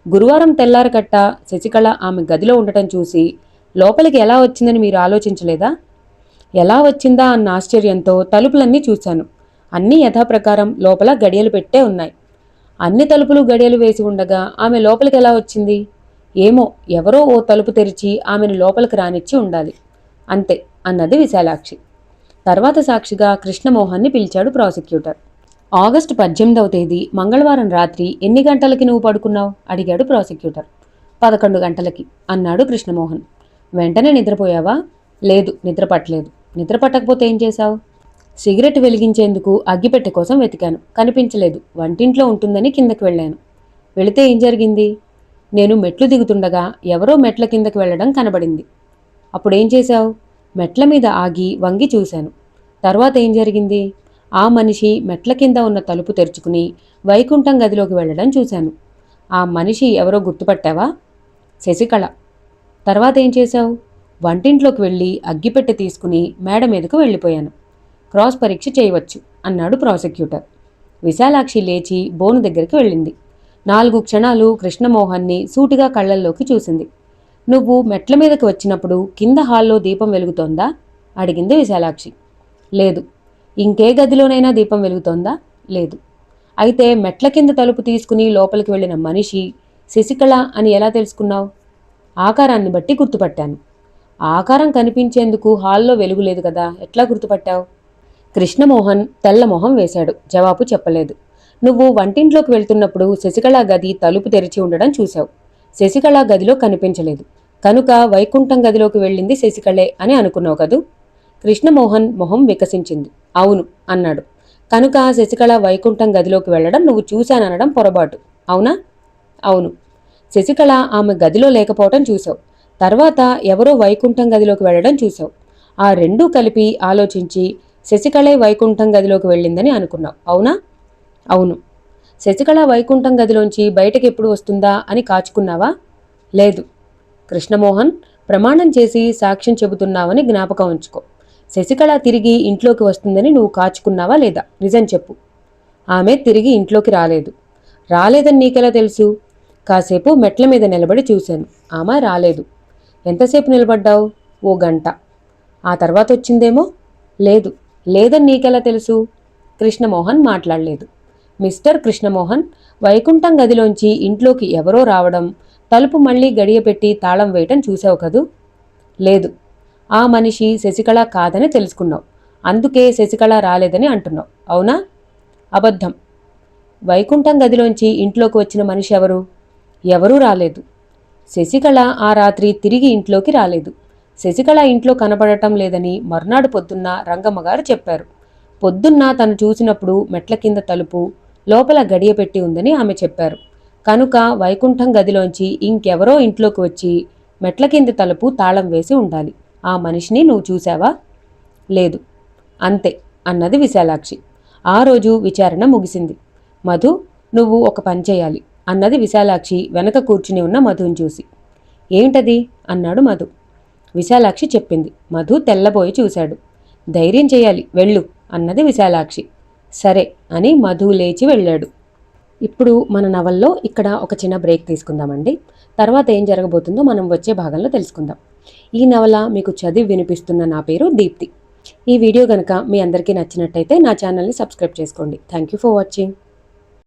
గురువారం తెల్లారకట్ట శశికళ ఆమె గదిలో ఉండటం చూసి లోపలికి ఎలా వచ్చిందని మీరు ఆలోచించలేదా? ఎలా వచ్చిందా అన్న ఆశ్చర్యంతో తలుపులన్నీ చూశాను. అన్నీ యథాప్రకారం లోపల గడియలు పెట్టే ఉన్నాయి. అన్ని తలుపులు గడియలు వేసి ఉండగా ఆమె లోపలికి ఎలా వచ్చింది? ఏమో, ఎవరో ఓ తలుపు తెరిచి ఆమెను లోపలికి రానిచ్చి ఉండాలి. అంతే అన్నది విశాలాక్షి. తర్వాత సాక్షిగా కృష్ణమోహన్ని పిలిచాడు ప్రాసిక్యూటర్. ఆగస్టు 18వ తేదీ మంగళవారం రాత్రి ఎన్ని గంటలకి నువ్వు పడుకున్నావు? అడిగాడు ప్రాసిక్యూటర్. 11 గంటలకి అన్నాడు కృష్ణమోహన్. వెంటనే నిద్రపోయావా? లేదు, నిద్రపట్టలేదు. నిద్ర పట్టకపోతే ఏం చేశావు? సిగరెట్ వెలిగించేందుకు అగ్గిపెట్టె కోసం వెతికాను. కనిపించలేదు. వంటింట్లో ఉంటుందని కిందకి వెళ్ళాను. వెళితే ఏం జరిగింది? నేను మెట్లు దిగుతుండగా ఎవరో మెట్ల కిందకి వెళ్లడం కనబడింది. అప్పుడేం చేశావు? మెట్ల మీద ఆగి వంగి చూశాను. తర్వాత ఏం జరిగింది? ఆ మనిషి మెట్ల కింద ఉన్న తలుపు తెరుచుకుని వైకుంఠం గదిలోకి వెళ్లడం చూశాను. ఆ మనిషి ఎవరో గుర్తుపట్టావా? శశికళ. తర్వాత ఏం చేశావు? వంటింట్లోకి వెళ్ళి అగ్గిపెట్టె తీసుకుని మేడ మీదకు వెళ్ళిపోయాను. క్రాస్ పరీక్ష చేయవచ్చు అన్నాడు ప్రాసిక్యూటర్. విశాలాక్షి లేచి బోను దగ్గరికి వెళ్ళింది. 4 క్షణాలు కృష్ణమోహన్ని సూటిగా కళ్ళల్లోకి చూసింది. నువ్వు మెట్ల మీదకి వచ్చినప్పుడు కింద హాల్లో దీపం వెలుగుతోందా అడిగింది విశాలాక్షి. లేదు. ఇంకే గదిలోనైనా దీపం వెలుగుతోందా? లేదు. అయితే మెట్ల కింద తలుపు తీసుకుని లోపలికి వెళ్ళిన మనిషి శశికళ అని ఎలా తెలుసుకున్నావు? ఆకారాన్ని బట్టి గుర్తుపట్టాను. ఆకారం కనిపించేందుకు హాల్లో వెలుగు లేదు కదా, ఎట్లా గుర్తుపట్టావు? కృష్ణమోహన్ తెల్లమొహం వేశాడు. జవాబు చెప్పలేదు. నువ్వు వంటింట్లోకి వెళ్తున్నప్పుడు శశికళ గది తలుపు తెరిచి ఉండడం చూశావు. శశికళ గదిలో కనిపించలేదు. కనుక వైకుంఠం గదిలోకి వెళ్ళింది శశికళే అని అనుకున్నావు కదూ? కృష్ణమోహన్ మొహం వికసించింది. అవును అన్నాడు. కనుక శశికళ వైకుంఠం గదిలోకి వెళ్లడం నువ్వు చూశాననడం పొరపాటు, అవునా? అవును. శశికళ ఆమె గదిలో లేకపోవటం చూశావు. తర్వాత ఎవరో వైకుంఠం గదిలోకి వెళ్లడం చూశావు. ఆ రెండూ కలిపి ఆలోచించి శశికళే వైకుంఠం గదిలోకి వెళ్ళిందని అనుకున్నావు, అవునా? అవును. శశికళ వైకుంఠం గదిలోంచి బయటకి ఎప్పుడు వస్తుందా అని కాచుకున్నావా? లేదు. కృష్ణమోహన్, ప్రమాణం చేసి సాక్ష్యం చెబుతున్నావని జ్ఞాపకం ఉంచుకో. శశికళ తిరిగి ఇంట్లోకి వస్తుందని నువ్వు కాచుకున్నావా లేదా? నిజం చెప్పు. ఆమె తిరిగి ఇంట్లోకి రాలేదు. రాలేదని నీకెలా తెలుసు? కాసేపు మెట్ల మీద నిలబడి చూశాను. ఆమె రాలేదు. ఎంతసేపు నిలబడ్డావు? ఓ గంట. ఆ తర్వాత వచ్చిందేమో? లేదు. లేదని నీకెలా తెలుసు? కృష్ణమోహన్ మాట్లాడలేదు. మిస్టర్ కృష్ణమోహన్, వైకుంఠం గదిలోంచి ఇంట్లోకి ఎవరో రావడం, తలుపు మళ్లీ గడియపెట్టి తాళం వేయటం చూశావు కదూ? లేదు. ఆ మనిషి శశికళ కాదని తెలుసుకున్నావు. అందుకే శశికళ రాలేదని అంటున్నావు, అవునా? అబద్ధం. వైకుంఠం గదిలోంచి ఇంట్లోకి వచ్చిన మనిషి ఎవరు? ఎవరూ రాలేదు. శశికళ ఆ రాత్రి తిరిగి ఇంట్లోకి రాలేదు. శశికళ ఇంట్లో కనపడటం లేదని మర్నాడు పొద్దున్న రంగమ్మగారు చెప్పారు. పొద్దున్న తను చూసినప్పుడు మెట్ల కింద తలుపు, లోపల గడియ పెట్టి ఉందని ఆమె చెప్పారు. కనుక వైకుంఠం గదిలోంచి ఇంకెవరో ఇంట్లోకి వచ్చి మెట్ల కింద తలుపు తాళం వేసి ఉండాలి. ఆ మనిషిని నువ్వు చూశావా? లేదు. అంతే అన్నది విశాలాక్షి. ఆ రోజు విచారణ ముగిసింది. మధు, నువ్వు ఒక పని చేయాలి అన్నది విశాలాక్షి వెనక కూర్చుని ఉన్న మధుని చూసి. ఏమిటది అన్నాడు మధు. విశాలాక్షి చెప్పింది. మధు తెల్లబోయి చూశాడు. ధైర్యం చేయాలి, వెళ్ళు అన్నది విశాలాక్షి. సరే అని మధు లేచి వెళ్ళాడు. ఇప్పుడు మన నవల్లో ఇక్కడ ఒక చిన్న బ్రేక్ తీసుకుందామండి. తర్వాత ఏం జరగబోతుందో మనం వచ్చే భాగంలో తెలుసుకుందాం. ఈ నవల మీకు చదివి వినిపిస్తున్న నా పేరు దీప్తి. ఈ వీడియో కనుక మీ అందరికీ నచ్చినట్టయితే నా ఛానల్ని సబ్స్క్రైబ్ చేసుకోండి. Thank you for watching.